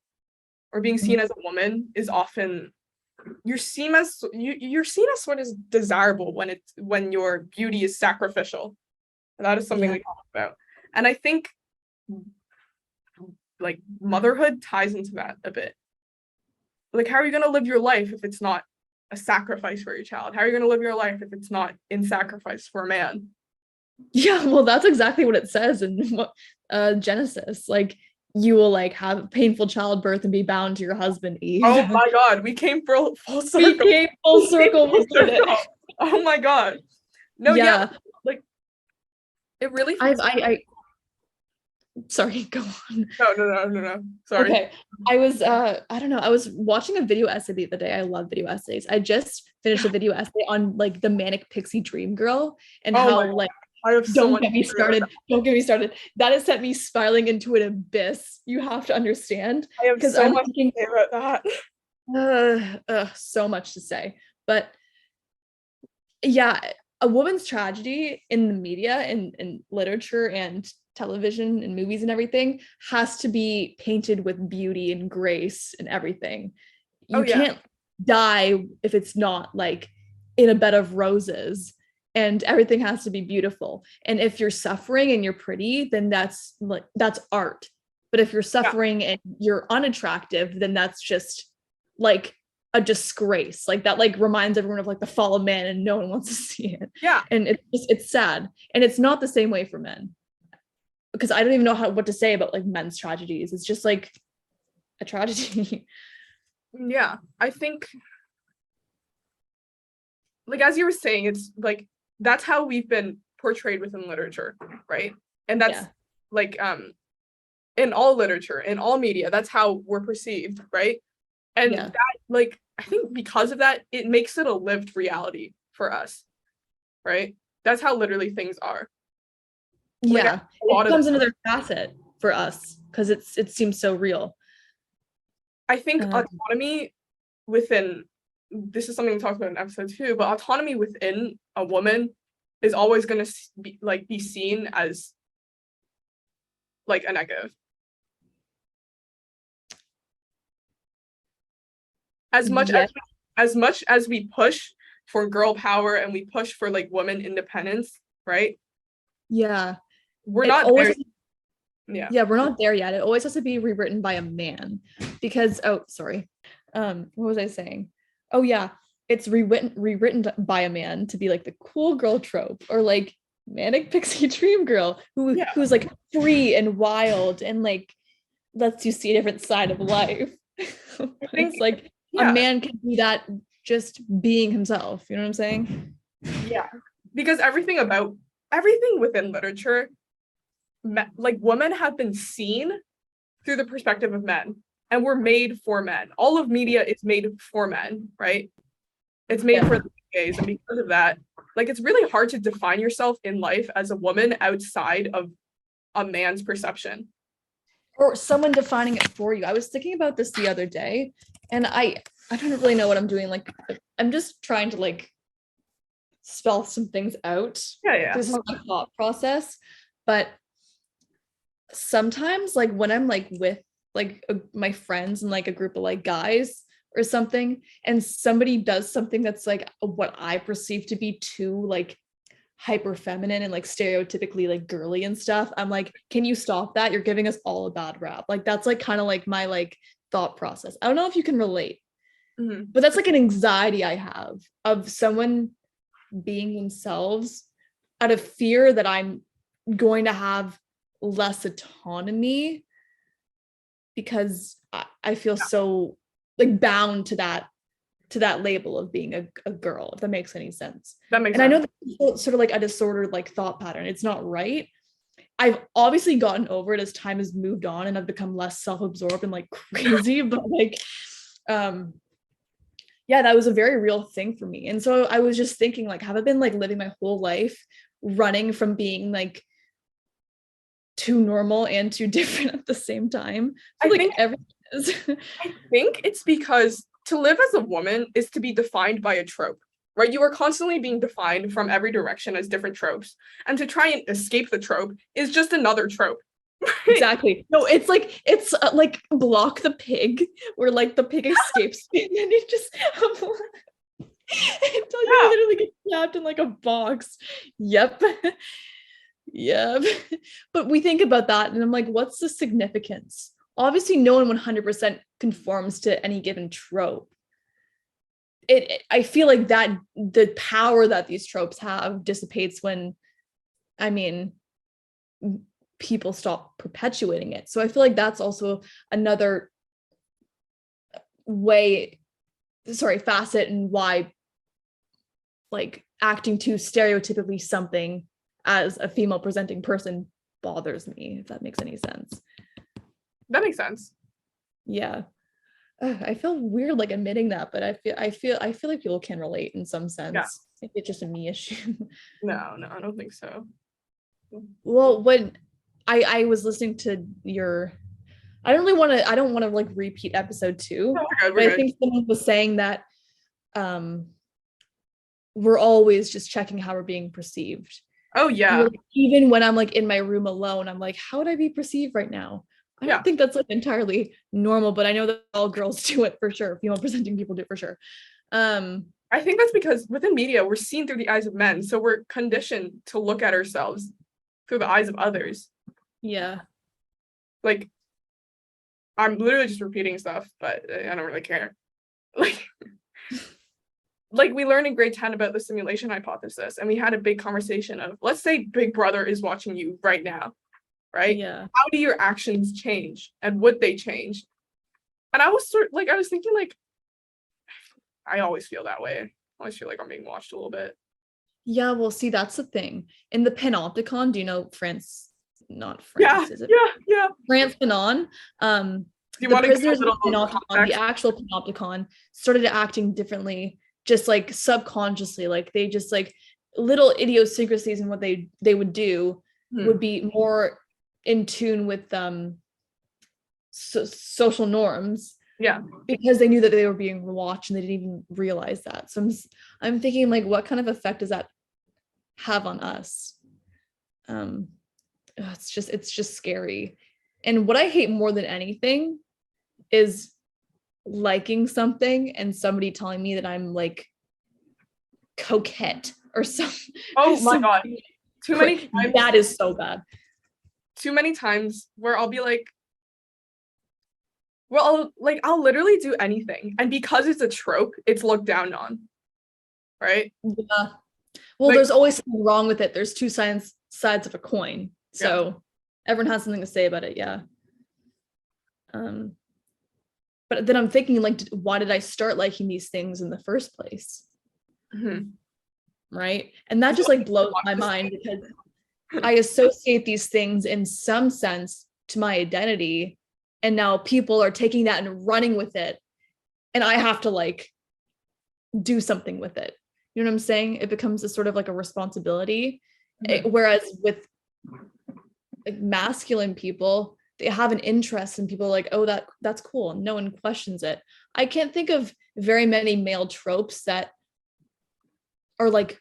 or being seen as a woman is often you're seen as what is desirable when your beauty is sacrificial. And that is something we talk about. And I think like motherhood ties into that a bit. Like, how are you going to live your life if it's not a sacrifice for your child? How are you going to live your life if it's not in sacrifice for a man? Yeah, well, that's exactly what it says in Genesis. Like, you will like have painful childbirth and be bound to your husband, Eve. Oh my God, we came full circle. We came full circle. Oh my God. No, yeah, like it really. Sorry, go on. No. Sorry. Okay. I don't know. I was watching a video essay the other day. I love video essays. I just finished a video essay on like the manic pixie dream girl and how like don't get me started. Don't get me started. That has sent me spiraling into an abyss. You have to understand. I have so much to say about that. So much to say. But yeah, a woman's tragedy in the media and literature and television and movies and everything has to be painted with beauty and grace and everything. You can't die if it's not like in a bed of roses, and everything has to be beautiful. And if you're suffering and you're pretty, then that's art. But if you're suffering and you're unattractive, then that's just like a disgrace. Like that like reminds everyone of like the fall of man, and no one wants to see it. And it's sad. And it's not the same way for men, because I don't even know what to say about like men's tragedies. It's just like a tragedy. Yeah, I think like as you were saying, it's like that's how we've been portrayed within literature, right? And that's like in all literature, in all media, that's how we're perceived, right? And that like I think because of that, it makes it a lived reality for us, right? That's how literally things are. Like, it becomes another facet for us because it seems so real. I think autonomy within, this is something we talked about in episode 2, but autonomy within a woman is always going to be seen as like a negative. As much as we push for girl power and we push for like women independence, right? We're not there. We're not there yet. It always has to be rewritten by a man because what was I saying? Oh yeah, it's rewritten by a man to be like the cool girl trope, or like manic pixie dream girl who's like free and wild and like lets you see a different side of life. It's like a man can do that just being himself. You know what I'm saying? Yeah, because everything within literature, like women have been seen through the perspective of men, and we're made for men. All of media is made for men, right? It's made for the gays, and because of that, like it's really hard to define yourself in life as a woman outside of a man's perception. Or someone defining it for you. I was thinking about this the other day, and I don't really know what I'm doing. Like, I'm just trying to like spell some things out. Yeah. This is my thought process. But sometimes, like when I'm like with like my friends and like a group of like guys or something, and somebody does something that's like what I perceive to be too like hyper feminine and like stereotypically like girly and stuff, I'm like, can you stop that? You're giving us all a bad rap. Like that's like kind of like my like thought process. I don't know if you can relate, but that's like an anxiety I have of someone being themselves out of fear that I'm going to have less autonomy because I feel so like bound to that label of being a girl, if that makes any sense. That makes sense. I know that's sort of like a disordered like thought pattern. It's not right. I've obviously gotten over it as time has moved on and I've become less self-absorbed and like crazy, but like yeah, that was a very real thing for me. And so I was just thinking, like, have I been like living my whole life running from being like too normal and too different at the same time? I think everything is. I think it's because to live as a woman is to be defined by a trope, right? You are constantly being defined from every direction as different tropes. And to try and escape the trope is just another trope. Exactly. No, it's like Block the Pig, where like the pig escapes and then it just until you literally get trapped in like a box. Yep. But we think about that and I'm like, what's the significance? Obviously no one 100% conforms to any given trope. I feel like that the power that these tropes have dissipates when, I mean, people stop perpetuating it. So I feel like that's also another facet and why like acting too stereotypically something as a female presenting person bothers me, if that makes any sense. That makes sense. Yeah. I feel weird like admitting that, but I feel like people can relate in some sense. Yeah. Maybe it's just a me issue. No, I don't think so. Well, when I was listening to your, I don't want to like repeat episode 2, but I think someone was saying that we're always just checking how we're being perceived. Oh yeah. Like, even when I'm like in my room alone, I'm like, how would I be perceived right now? I don't think that's like entirely normal, but I know that all girls do it for sure. Female presenting people do it for sure. I think that's because within media, we're seen through the eyes of men. So we're conditioned to look at ourselves through the eyes of others. Yeah. Like, I'm literally just repeating stuff, but I don't really care. Like we learned in grade 10 about the simulation hypothesis, and we had a big conversation of, let's say Big Brother is watching you right now, right? Yeah. How do your actions change, and would they change? And I was I was thinking, like, I always feel that way. I always feel like I'm being watched a little bit. Yeah, well, see, that's the thing. In the Panopticon, do you know France? Not France, is it? Yeah. France Fanon. The prisoners of the Panopticon, the actual Panopticon, started acting differently, just like subconsciously. Like they just like little idiosyncrasies in what they would do would be more in tune with social norms. Yeah, because they knew that they were being watched and they didn't even realize that. So I'm thinking, like, what kind of effect does that have on us? It's just scary. And what I hate more than anything is liking something and somebody telling me that I'm like coquette or something. Oh my god, too many times. That is so bad. Too many times where I'll be like, well, I'll literally do anything, and because it's a trope, it's looked down on, right? Yeah. Well, there's always something wrong with it. There's two sides of a coin, so everyone has something to say about it. Yeah. But then I'm thinking, like, why did I start liking these things in the first place? Right? And that just like blows my mind, because I associate these things in some sense to my identity, and now people are taking that and running with it, and I have to like do something with it. You know what I'm saying? It becomes a sort of like a responsibility. Whereas with like masculine people, they have an interest, and people are like, oh, that's cool, and no one questions it. I can't think of very many male tropes that are like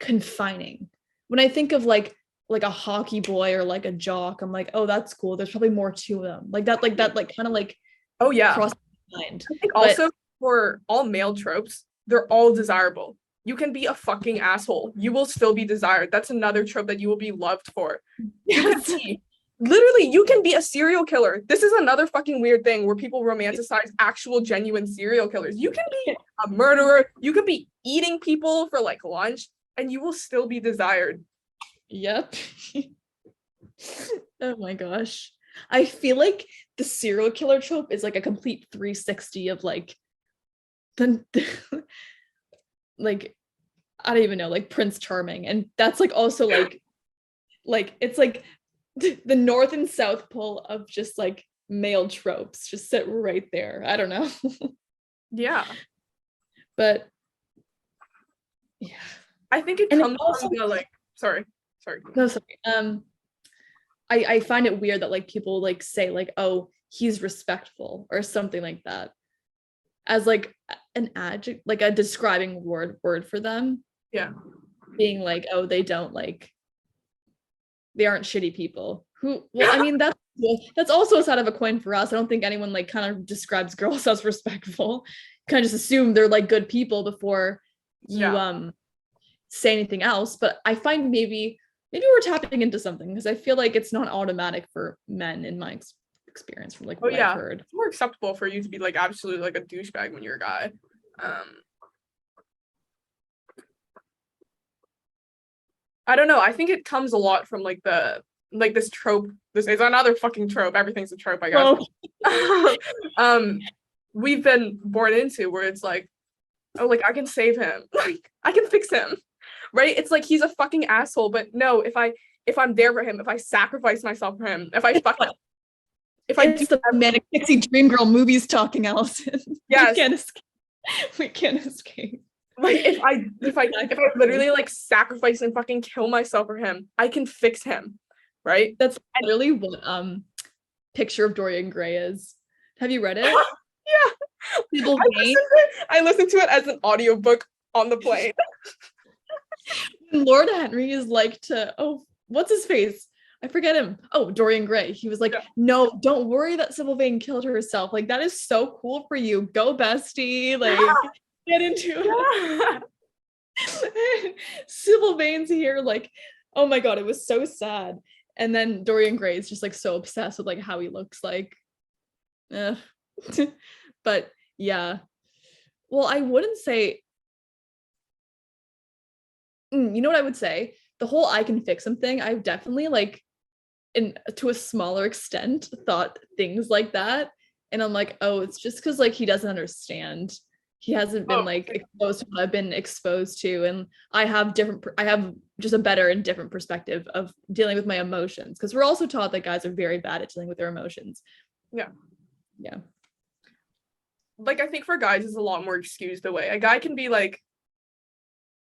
confining. When I think of like a hockey boy or like a jock, I'm like, oh, that's cool, there's probably more to them, like that kind of like, oh yeah, cross my mind. I think also for all male tropes, they're all desirable. You can be a fucking asshole, you will still be desired. That's another trope that you will be loved for. Yes. Literally, you can be a serial killer. This is another fucking weird thing where people romanticize actual genuine serial killers. You can be a murderer, you could be eating people for like lunch, and you will still be desired. Yep. Oh my gosh. I feel like the serial killer trope is like a complete 360 of like the like, I don't even know, like Prince Charming. And that's like also like it's like the north and south pole of just like male tropes just sit right there. I don't know. Yeah. But yeah. I think it comes also from the like sorry. No, sorry. I find it weird that like people like say like, oh, he's respectful or something like that as like an adjective, like a describing word for them. Yeah. Being like, oh, they aren't shitty people. Who, well, I mean, that's also a side of a coin for us. I don't think anyone like kind of describes girls as respectful. Kind of just assume they're like good people before you say anything else. But I find maybe we're tapping into something, because I feel like it's not automatic for men in my experience from like what I've heard. It's more acceptable for you to be like absolutely like a douchebag when you're a guy. I don't know. I think it comes a lot from like this trope. This is another fucking trope. Everything's a trope, I guess. Oh. We've been born into where it's like, oh, like I can save him, like I can fix him, right? It's like he's a fucking asshole, but no, if I'm there for him, if I sacrifice myself for him, if I it's the manic pixie dream girl movies talking, Allison. Yes. We can't escape. Like if I literally like sacrifice and fucking kill myself for him, I can fix him, right? That's literally what Picture of Dorian Gray is. Have you read it? Yeah. I listened to it as an audiobook on the plane. Lord Henry is like what's his face? I forget him. Oh, Dorian Gray. He was like, no, don't worry that Sybil Vane killed herself. Like, that is so cool for you. Go, bestie. Like, get into it. Sybil Vane's here. Like, oh my God, it was so sad. And then Dorian Gray is just like so obsessed with like how he looks like. But yeah. Well, I wouldn't say, you know what I would say? The whole I can fix something, I've definitely like, to a smaller extent, thought things like that. And I'm like, oh, it's just because like he doesn't understand. He hasn't been exposed to what I've been exposed to. And I have just a better and different perspective of dealing with my emotions. Because we're also taught that guys are very bad at dealing with their emotions. Yeah. Yeah. Like, I think for guys, it's a lot more excused away. A guy can be like,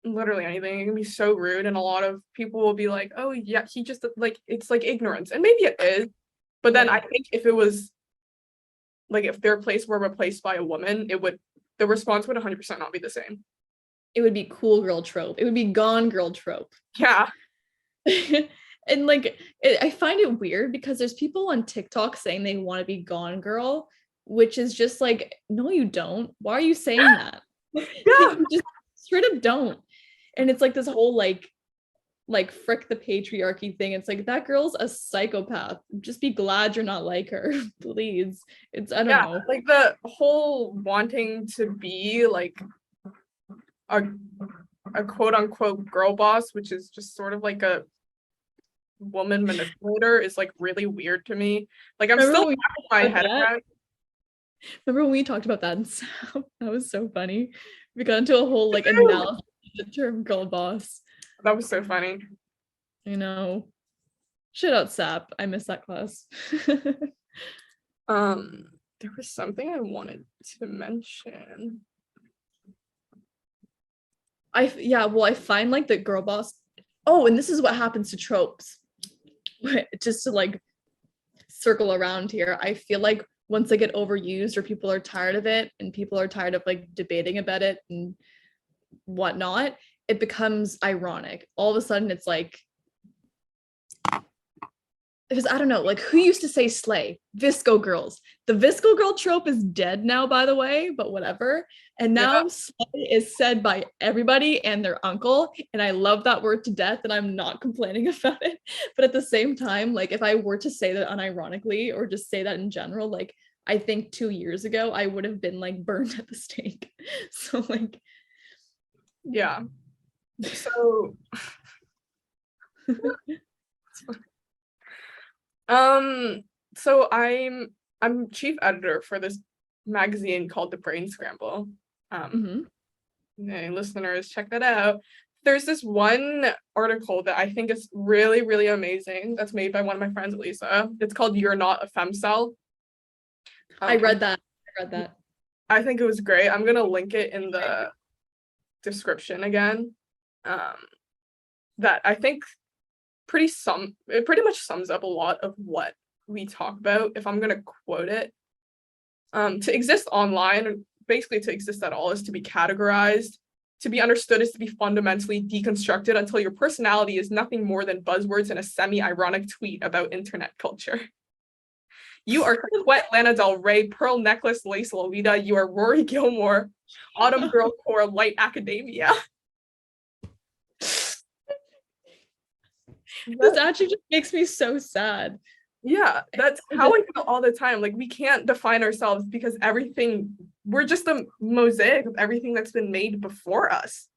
literally anything. It can be so rude, and a lot of people will be like, oh yeah, he just like, it's like ignorance, and maybe it is, but then I think if it was like, if their place were replaced by a woman, the response would 100% not be the same. It would be cool girl trope. It would be gone girl trope. Yeah. And like I find it weird because there's people on TikTok saying they want to be gone girl, which is just like, no, you don't. Why are you saying that? Yeah. You just straight up don't. And it's like this whole like frick the patriarchy thing. It's like, that girl's a psychopath. Just be glad you're not like her, please. It's, I don't know. Like the whole wanting to be like a quote unquote girl boss, which is just sort of like a woman manipulator is like really weird to me. Like I'm Remember still when wrapping my head around. Remember when we talked about that in Sound? That was so funny. We got into a whole like analysis of the term girl boss. That was so funny. You know. Shit out SAP. I missed that class. There was something I wanted to mention. I find like the girl boss. Oh, and this is what happens to tropes. Just to like circle around here, I feel like once they get overused or people are tired of it and people are tired of like debating about it and whatnot, it becomes ironic. All of a sudden it's like, because I don't know, like who used to say slay? Visco girls. The Visco girl trope is dead now, by the way, but whatever. And now slay is said by everybody and their uncle. And I love that word to death and I'm not complaining about it. But at the same time, like if I were to say that unironically or just say that in general, like I think 2 years ago, I would have been like burned at the stake. So like. Yeah. So. So I'm chief editor for this magazine called The Brain Scramble. Hey, listeners, check that out. There's this one article that I think is really, really amazing that's made by one of my friends, Elisa. It's called You're Not a Femcel. I read that. I think it was great. I'm gonna link it in the description again. That I think it pretty much sums up a lot of what we talk about. If I'm gonna quote it, to exist online, basically to exist at all, is to be categorized. To be understood is to be fundamentally deconstructed until your personality is nothing more than buzzwords in a semi-ironic tweet about internet culture. You are Coquette, Lana Del Rey, Pearl Necklace, Lace Lolita. You are Rory Gilmore, Autumn Girl Core, Light Academia. This actually just makes me so sad. Yeah, that's how I feel all the time. Like we can't define ourselves because we're just a mosaic of everything that's been made before us.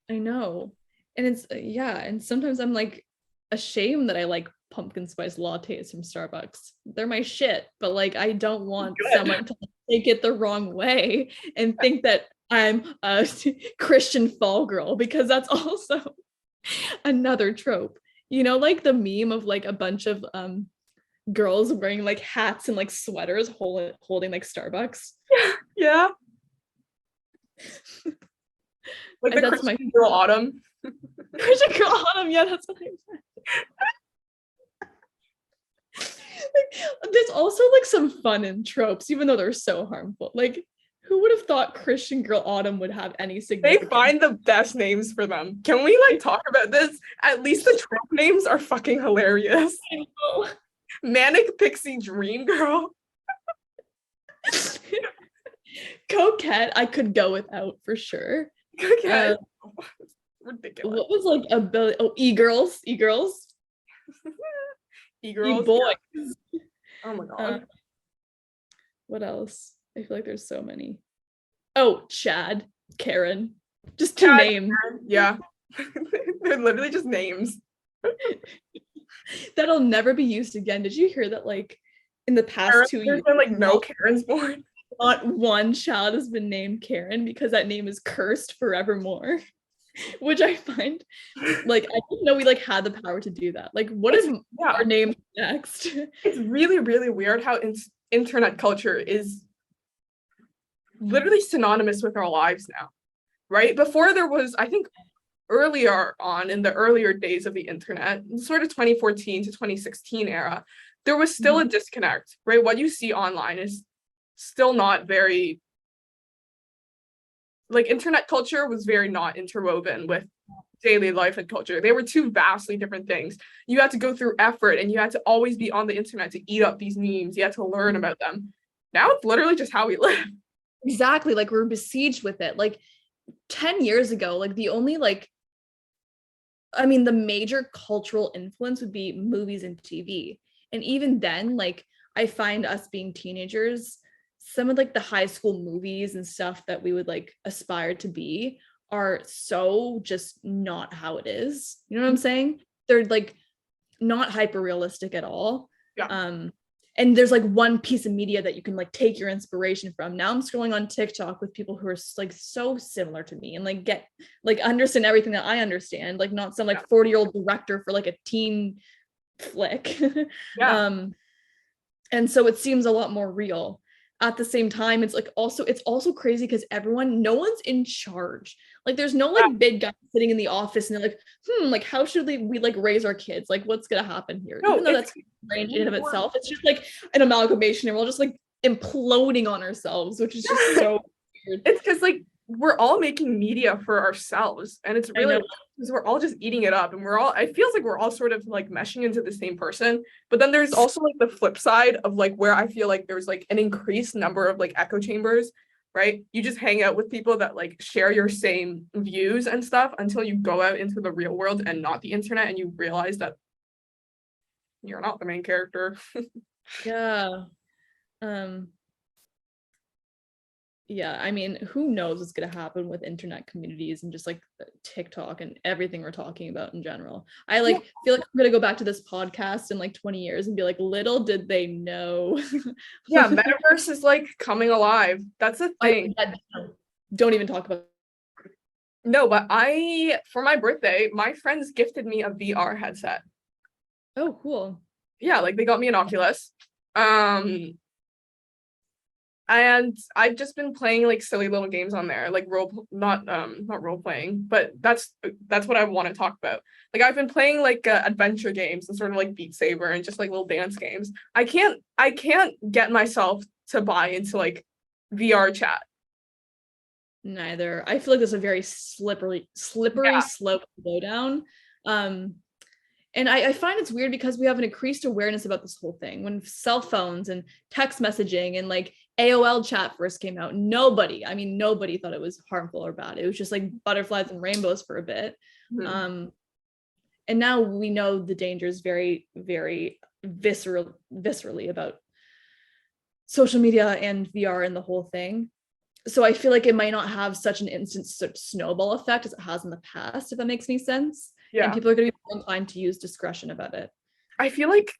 I know. And it's, and sometimes I'm like ashamed that I like pumpkin spice lattes from Starbucks. They're my shit, but like I don't want someone to take it the wrong way and think that I'm a Christian fall girl, because that's also another trope. You know, like the meme of like a bunch of girls wearing like hats and like sweaters holding like Starbucks. Yeah. Like the Christian Girl Autumn. Christian Girl Autumn, yeah, that's what I said. There's also like some fun in tropes, even though they're so harmful. Like, who would have thought Christian Girl Autumn would have any significance? They find the best names for them. Can we like talk about this? At least the trope names are fucking hilarious. I know. Manic Pixie Dream Girl. Coquette, I could go without for sure. Coquette. Ridiculous. What was like a billion? Oh, e-girls. E-girls. E-boys. Oh my god. What else? I feel like there's so many. Oh, Chad, Karen. Just two names. Yeah. They're literally just names. That'll never be used again. Did you hear that like in the past 2 years there's been like no Karens born? Not one child has been named Karen because that name is cursed forevermore. Which I find like I didn't know we like had the power to do that. Like what if our name next? It's really, really weird how internet culture is literally synonymous with our lives now, right? Before there was, I think earlier on in the earlier days of the internet, sort of 2014 to 2016 era, there was still a disconnect, right? What you see online is still not very, like internet culture was very not interwoven with daily life and culture. They were two vastly different things. You had to go through effort and you had to always be on the internet to eat up these memes. You had to learn about them. Now it's literally just how we live. Exactly. Like we're besieged with it. Like 10 years ago, like the only like, I mean, the major cultural influence would be movies and TV. And even then, like I find us being teenagers, some of like the high school movies and stuff that we would like aspire to be are so just not how it is. You know what I'm saying? They're like not hyper realistic at all. Yeah. And there's like one piece of media that you can like take your inspiration from. Now I'm scrolling on TikTok with people who are like so similar to me and like get like understand everything that I understand, like not some like 40-year-old director for like a teen flick. Yeah. And so it seems a lot more real. At the same time, it's also crazy because no one's in charge. Like there's no like big guy sitting in the office and they're like, like how should we like raise our kids? Like what's gonna happen here? No, even though that's strange in and of itself, it's just like an amalgamation and we're all just like imploding on ourselves, which is just so weird. It's because like we're all making media for ourselves, and it's really because we're all just eating it up, and it feels like we're all sort of like meshing into the same person. But then there's also like the flip side of like where I feel like there's like an increased number of like echo chambers, right? You just hang out with people that like share your same views and stuff until you go out into the real world and not the internet, and you realize that you're not the main character. Yeah. Yeah, I mean, who knows what's going to happen with internet communities and just like TikTok and everything we're talking about in general. I like feel like I'm going to go back to this podcast in like 20 years and be like, little did they know. Yeah, metaverse is like coming alive. That's a thing. Don't even talk about it. No, but for my birthday, my friends gifted me a VR headset. Oh, cool. Yeah, like they got me an Oculus. And I've just been playing like silly little games on there, like not role playing, but that's what I want to talk about. Like I've been playing like adventure games and sort of like Beat Saber and just like little dance games. I can't get myself to buy into like VR chat. Neither. I feel like there's a very slippery slope to go down. And I find it's weird because we have an increased awareness about this whole thing. When cell phones and text messaging and like AOL chat first came out, nobody thought it was harmful or bad. It was just like butterflies and rainbows for a bit. Mm-hmm. And now we know the dangers very, very viscerally about social media and VR and the whole thing. So I feel like it might not have such an instant snowball effect as it has in the past, if that makes any sense. Yeah. And people are going to be more inclined to use discretion about it. I feel like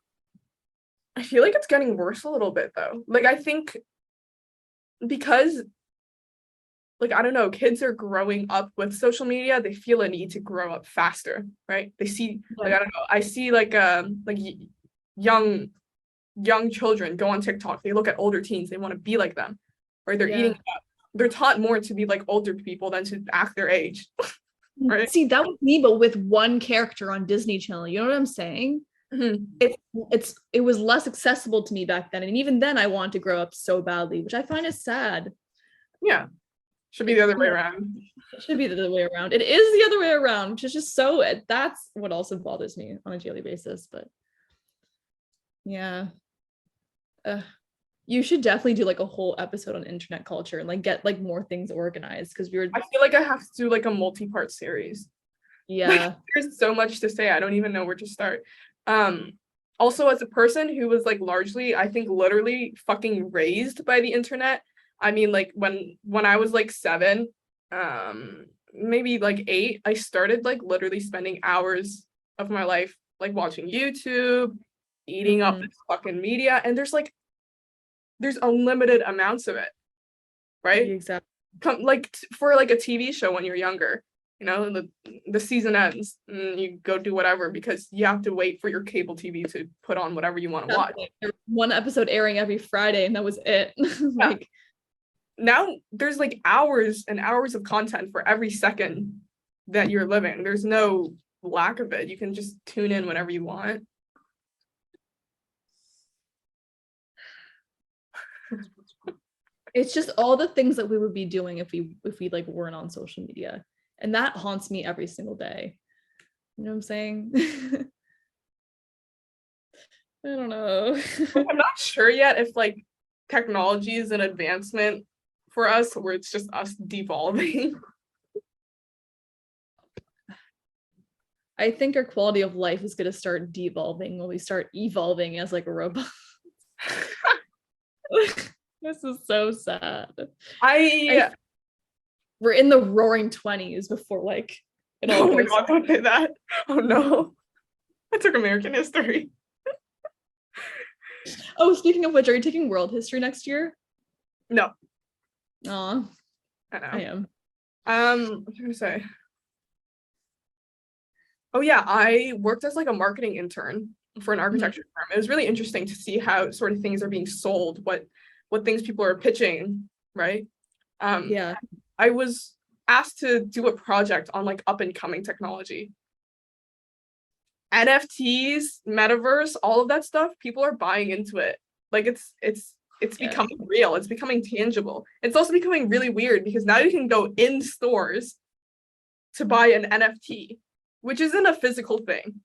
it's getting worse a little bit though. Like I think because like I don't know, kids are growing up with social media, they feel a need to grow up faster, right? They see like I don't know, I see like young children go on TikTok, they look at older teens, they want to be like them, right? They're eating up. They're taught more to be like older people than to act their age. Right. See, that was me, but with one character on Disney Channel. You know what I'm saying? Mm-hmm. It was less accessible to me back then, and even then, I wanted to grow up so badly, which I find is sad. Yeah, should be the other way around. It should be the other way around. It is the other way around, which is just so. That's what also bothers me on a daily basis. But yeah, you should definitely do like a whole episode on internet culture and like get like more things organized because I feel like I have to do like a multi-part series. Yeah. Like, there's so much to say. I don't even know where to start. Also as a person who was like largely, I think literally fucking raised by the internet. I mean, like when I was like 7, maybe like 8, I started like literally spending hours of my life like watching YouTube, eating up this fucking media, and there's unlimited amounts of it, right? Exactly. For like a TV show when you're younger, you know, the season ends and you go do whatever because you have to wait for your cable TV to put on whatever you want to watch. One episode airing every Friday and that was it. Like now there's like hours and hours of content for every second that you're living. There's no lack of it. You can just tune in whenever you want. It's just all the things that we would be doing if we like weren't on social media, and that haunts me every single day. You know what I'm saying? I don't know. I'm not sure yet if like technology is an advancement for us or it's just us devolving. I think our quality of life is going to start devolving when we start evolving as like a robot. This is so sad. We're in the roaring 20s before like it all goes. Oh my god, don't say that. Oh no. I took American history. Oh, speaking of which, are you taking world history next year? No. Aw, I know. I am. What was I gonna say? Oh yeah, I worked as like a marketing intern for an architecture firm. It was really interesting to see how sort of things are being sold, what things people are pitching, right? Yeah. I was asked to do a project on like up and coming technology. NFTs, metaverse, all of that stuff, people are buying into it. Like it's Yeah. becoming real. It's becoming tangible. It's also becoming really weird because now you can go in stores to buy an NFT, which isn't a physical thing.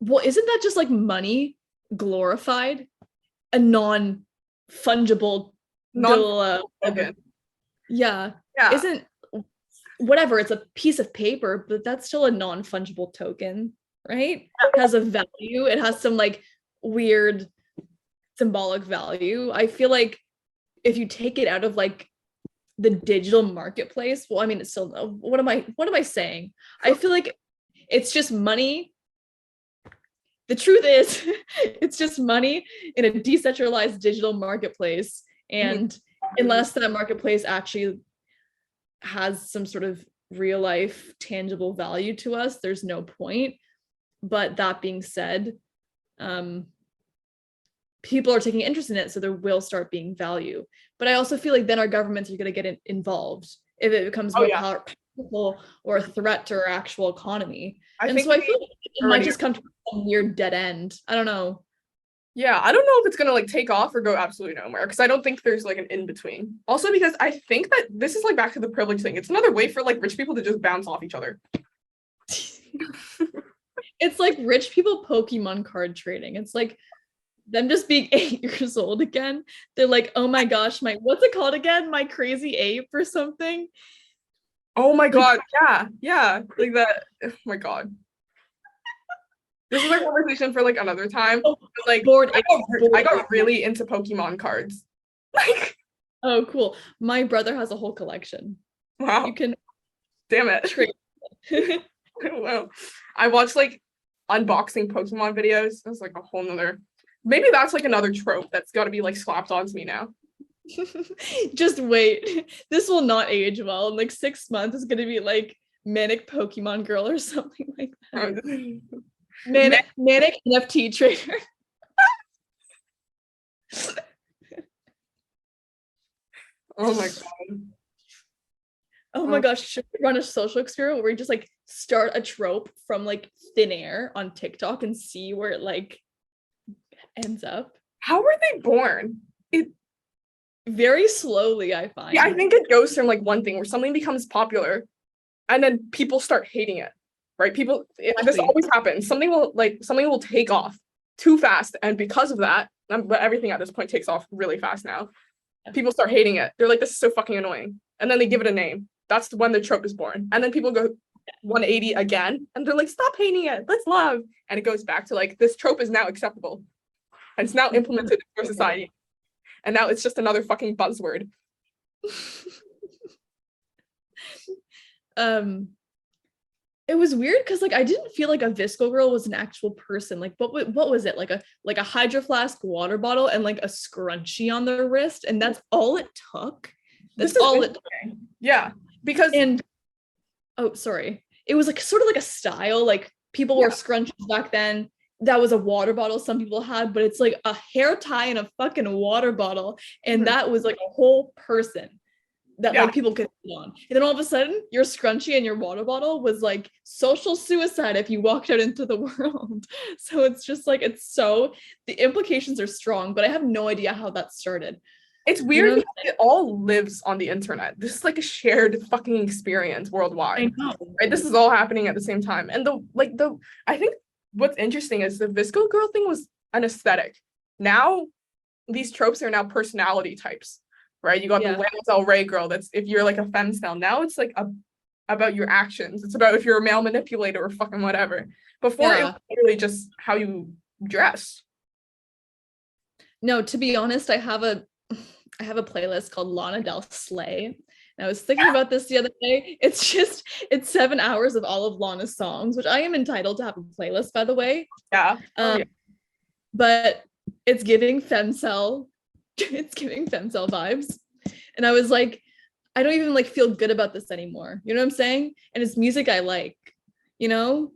Well, isn't that just like money glorified? A non-fungible Non-token. Yeah. Yeah. Isn't whatever, it's a piece of paper, but that's still a non-fungible token, right? It has a value. It has some like weird symbolic value. I feel like if you take it out of like the digital marketplace, well, I mean, it's still, what am I saying? I feel like it's just money. The truth is, it's just money in a decentralized digital marketplace. And unless that marketplace actually has some sort of real life tangible value to us, there's no point. But that being said, people are taking interest in it, so there will start being value. But I also feel like then our governments are going to get involved if it becomes more powerful or a threat to our actual economy. I feel like it might just come to a weird dead end. I don't know. Yeah, I don't know if it's gonna like take off or go absolutely nowhere, because I don't think there's like an in between. Also, because I think that this is like back to the privilege thing. It's another way for like rich people to just bounce off each other. It's like rich people Pokemon card trading. It's like them just being 8 years old again. They're like, oh my gosh, what's it called again? My crazy ape or something. Oh my god, yeah. Like that. Oh my god. This is a conversation for like another time. Like I got really into Pokemon cards. Like, oh cool. My brother has a whole collection. Wow. You can damn it. Well, I watched like unboxing Pokemon videos. That's like a whole nother, maybe that's like another trope that's got to be like slapped onto me now. Just wait. This will not age well. In like 6 months, it's gonna be like manic Pokemon girl or something like that. Manic NFT trader. Oh my god. Oh my gosh, should we run a social experiment where we just like start a trope from like thin air on TikTok and see where it like ends up? How were they born? It very slowly, I find. Yeah, I think it goes from like one thing where something becomes popular and then people start hating it, right? This always happens. Something will take off too fast, and because of that, but everything at this point takes off really fast now. People start hating it. They're like, this is so fucking annoying. And then they give it a name. That's when the trope is born. And then people go 180 again, and they're like, stop hating it. Let's love. And it goes back to like, this trope is now acceptable. And it's now implemented in our society. And now it's just another fucking buzzword. It was weird because like I didn't feel like a Visco girl was an actual person. Like what was it? Like a Hydro Flask water bottle and like a scrunchie on their wrist, and that's all it took. That's all it took. Yeah, because sorry. It was like sort of like a style. Like people wore scrunchies back then. That was a water bottle some people had, but it's like a hair tie and a fucking water bottle, and that was like a whole person that like people could sit on. And then all of a sudden your scrunchie and your water bottle was like social suicide if you walked out into the world. So it's just like, the implications are strong, but I have no idea how that started. It's weird because it all lives on the internet. This is like a shared fucking experience worldwide. I know. Right? This is all happening at the same time. And I think what's interesting is the Visco girl thing was an aesthetic. Now these tropes are now personality types. Right, you got the Lana Del Rey girl. That's if you're like a femcel. Now it's like about your actions. It's about if you're a male manipulator or fucking whatever. Before it was literally just how you dress. No, to be honest, I have a playlist called Lana Del Slay, And I was thinking about this the other day. It's 7 hours of all of Lana's songs, which I am entitled to have a playlist, by the way. Yeah. But it's giving femcel. It's giving femcel vibes. And I was like, I don't even like feel good about this anymore. You know what I'm saying? And it's music I like, you know?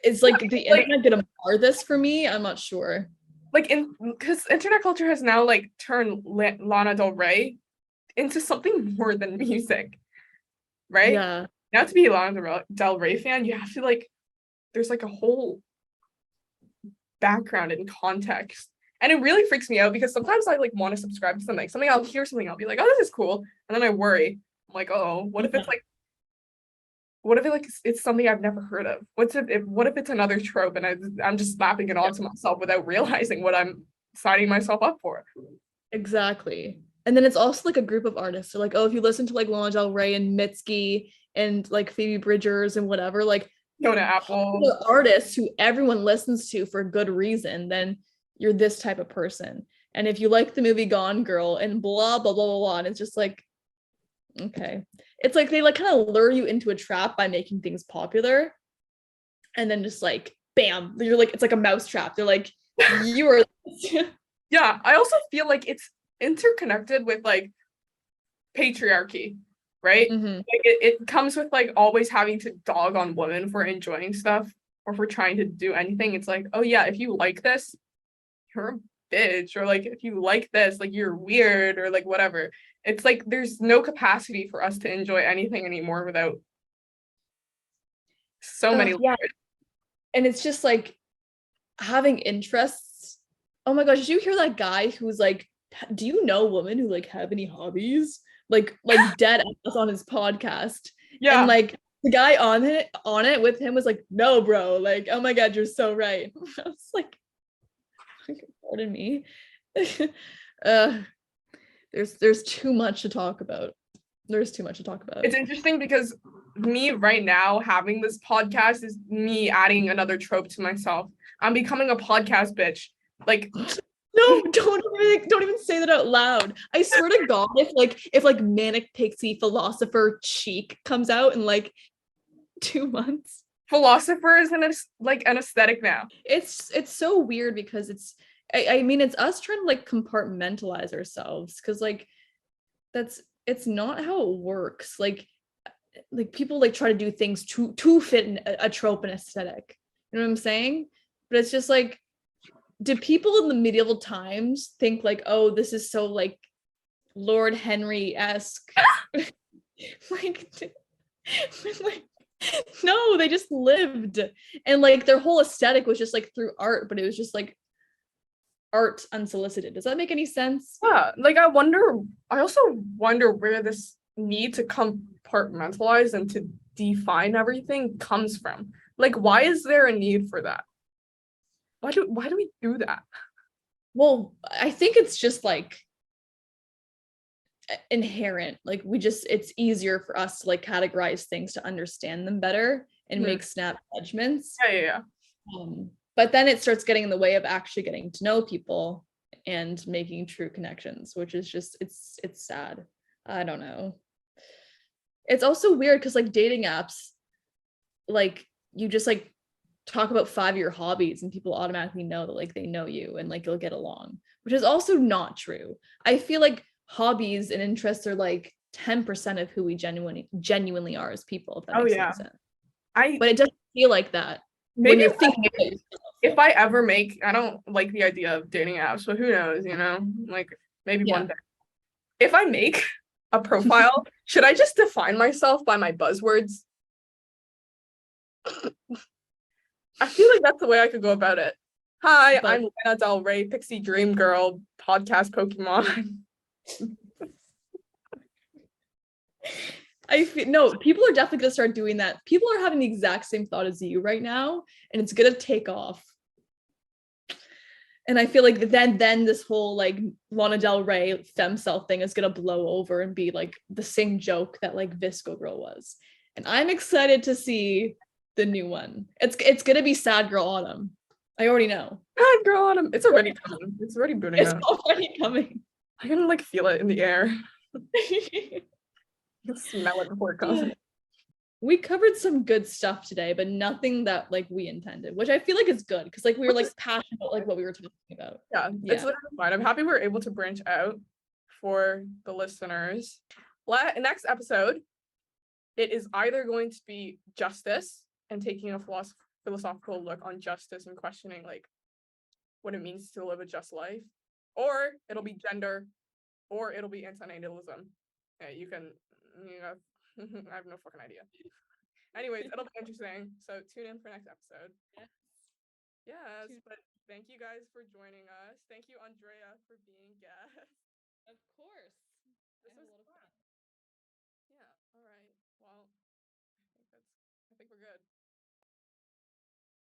It's like the internet gonna bar this for me? I'm not sure. Like because internet culture has now like turned Lana Del Rey into something more than music, right? Yeah. Now to be a Lana Del Rey fan, you have to like, there's like a whole background and context. And it really freaks me out because sometimes I like want to subscribe to something I'll hear something, I'll be like, oh, this is cool. And then I worry. I'm like, oh, what if it's like, what if it's something I've never heard of? What if it's another trope and I'm just slapping it onto myself without realizing what I'm signing myself up for? Exactly. And then it's also like a group of artists. So like, oh, if you listen to like Lana Del Rey and Mitski and like Phoebe Bridgers and whatever, like Fiona Apple, artists who everyone listens to for good reason, then you're this type of person. And if you like the movie Gone Girl and blah blah blah blah blah, and it's just like, okay, it's like they like kind of lure you into a trap by making things popular, and then just like bam, you're like, it's like a mouse trap. They're like, you are. Yeah, I also feel like it's interconnected with like patriarchy, right? Mm-hmm. Like it comes with like always having to dog on women for enjoying stuff or for trying to do anything. It's like, oh yeah, if you like this, you're a bitch, or like if you like this, like you're weird, or like whatever. It's like there's no capacity for us to enjoy anything anymore without so many layers. And it's just like having interests. Oh my gosh, did you hear that guy who's like, do you know women who like have any hobbies? Like dead ass on his podcast. Yeah. And like the guy on it with him was like, no, bro, like, oh my god, you're so right. I was like, pardon me. There's too much to talk about. It's interesting because me right now having this podcast is me adding another trope to myself. I'm becoming a podcast bitch. Like, no, don't even say that out loud. I swear to God, if Manic Pixie Philosopher Cheek comes out in like 2 months. Philosopher is an aesthetic now. It's so weird because I mean it's us trying to like compartmentalize ourselves, because like it's not how it works. Like people like try to do things to fit in a trope and aesthetic. You know what I'm saying? But it's just like, did people in the medieval times think like, oh, this is so like Lord Henry-esque? like no, they just lived, and like their whole aesthetic was just like through art, but it was just like art unsolicited. Does that make any sense? Yeah, like I also wonder where this need to compartmentalize and to define everything comes from. Like, why is there a need for that? Why do we do that? Well, I think it's just like inherent. Like it's easier for us to like categorize things to understand them better and make snap judgments. Yeah. But then it starts getting in the way of actually getting to know people and making true connections, which is just it's sad. I don't know. It's also weird because like dating apps, like you just like talk about 5-year hobbies and people automatically know that like they know you and like you'll get along, which is also not true. I feel like hobbies and interests are like 10% of who we genuinely are as people, if that makes any sense. But it doesn't feel like that. Maybe when you're thinking if I ever make, I don't like the idea of dating apps, but who knows, you know, like maybe one day. If I make a profile, should I just define myself by my buzzwords? I feel like that's the way I could go about it. Hi, I'm Lana Del Rey, Pixie Dream Girl, podcast Pokemon. No, people are definitely gonna start doing that. People are having the exact same thought as you right now, and it's gonna take off. And I feel like then this whole like Lana Del Rey femcel thing is gonna blow over and be like the same joke that like Visco Girl was. And I'm excited to see the new one. It's gonna be Sad Girl Autumn. I already know. Sad Girl Autumn. It's already coming. It's already booting up. It's already coming. I can like feel it in the air. Smell it before it comes. We covered some good stuff today, but nothing that like we intended, which I feel like is good because like we were like passionate about like what we were talking about. Yeah, it's literally fine. I'm happy we're able to branch out for the listeners. Next episode, it is either going to be justice and taking a philosophical look on justice and questioning like what it means to live a just life, or it'll be gender, or it'll be antinatalism. Yeah, you know, I have no fucking idea. Anyways, it'll be interesting. So tune in for next episode. Yes, but thank you guys for joining us. Thank you, Andreia, for being guest. Of course. This was fun.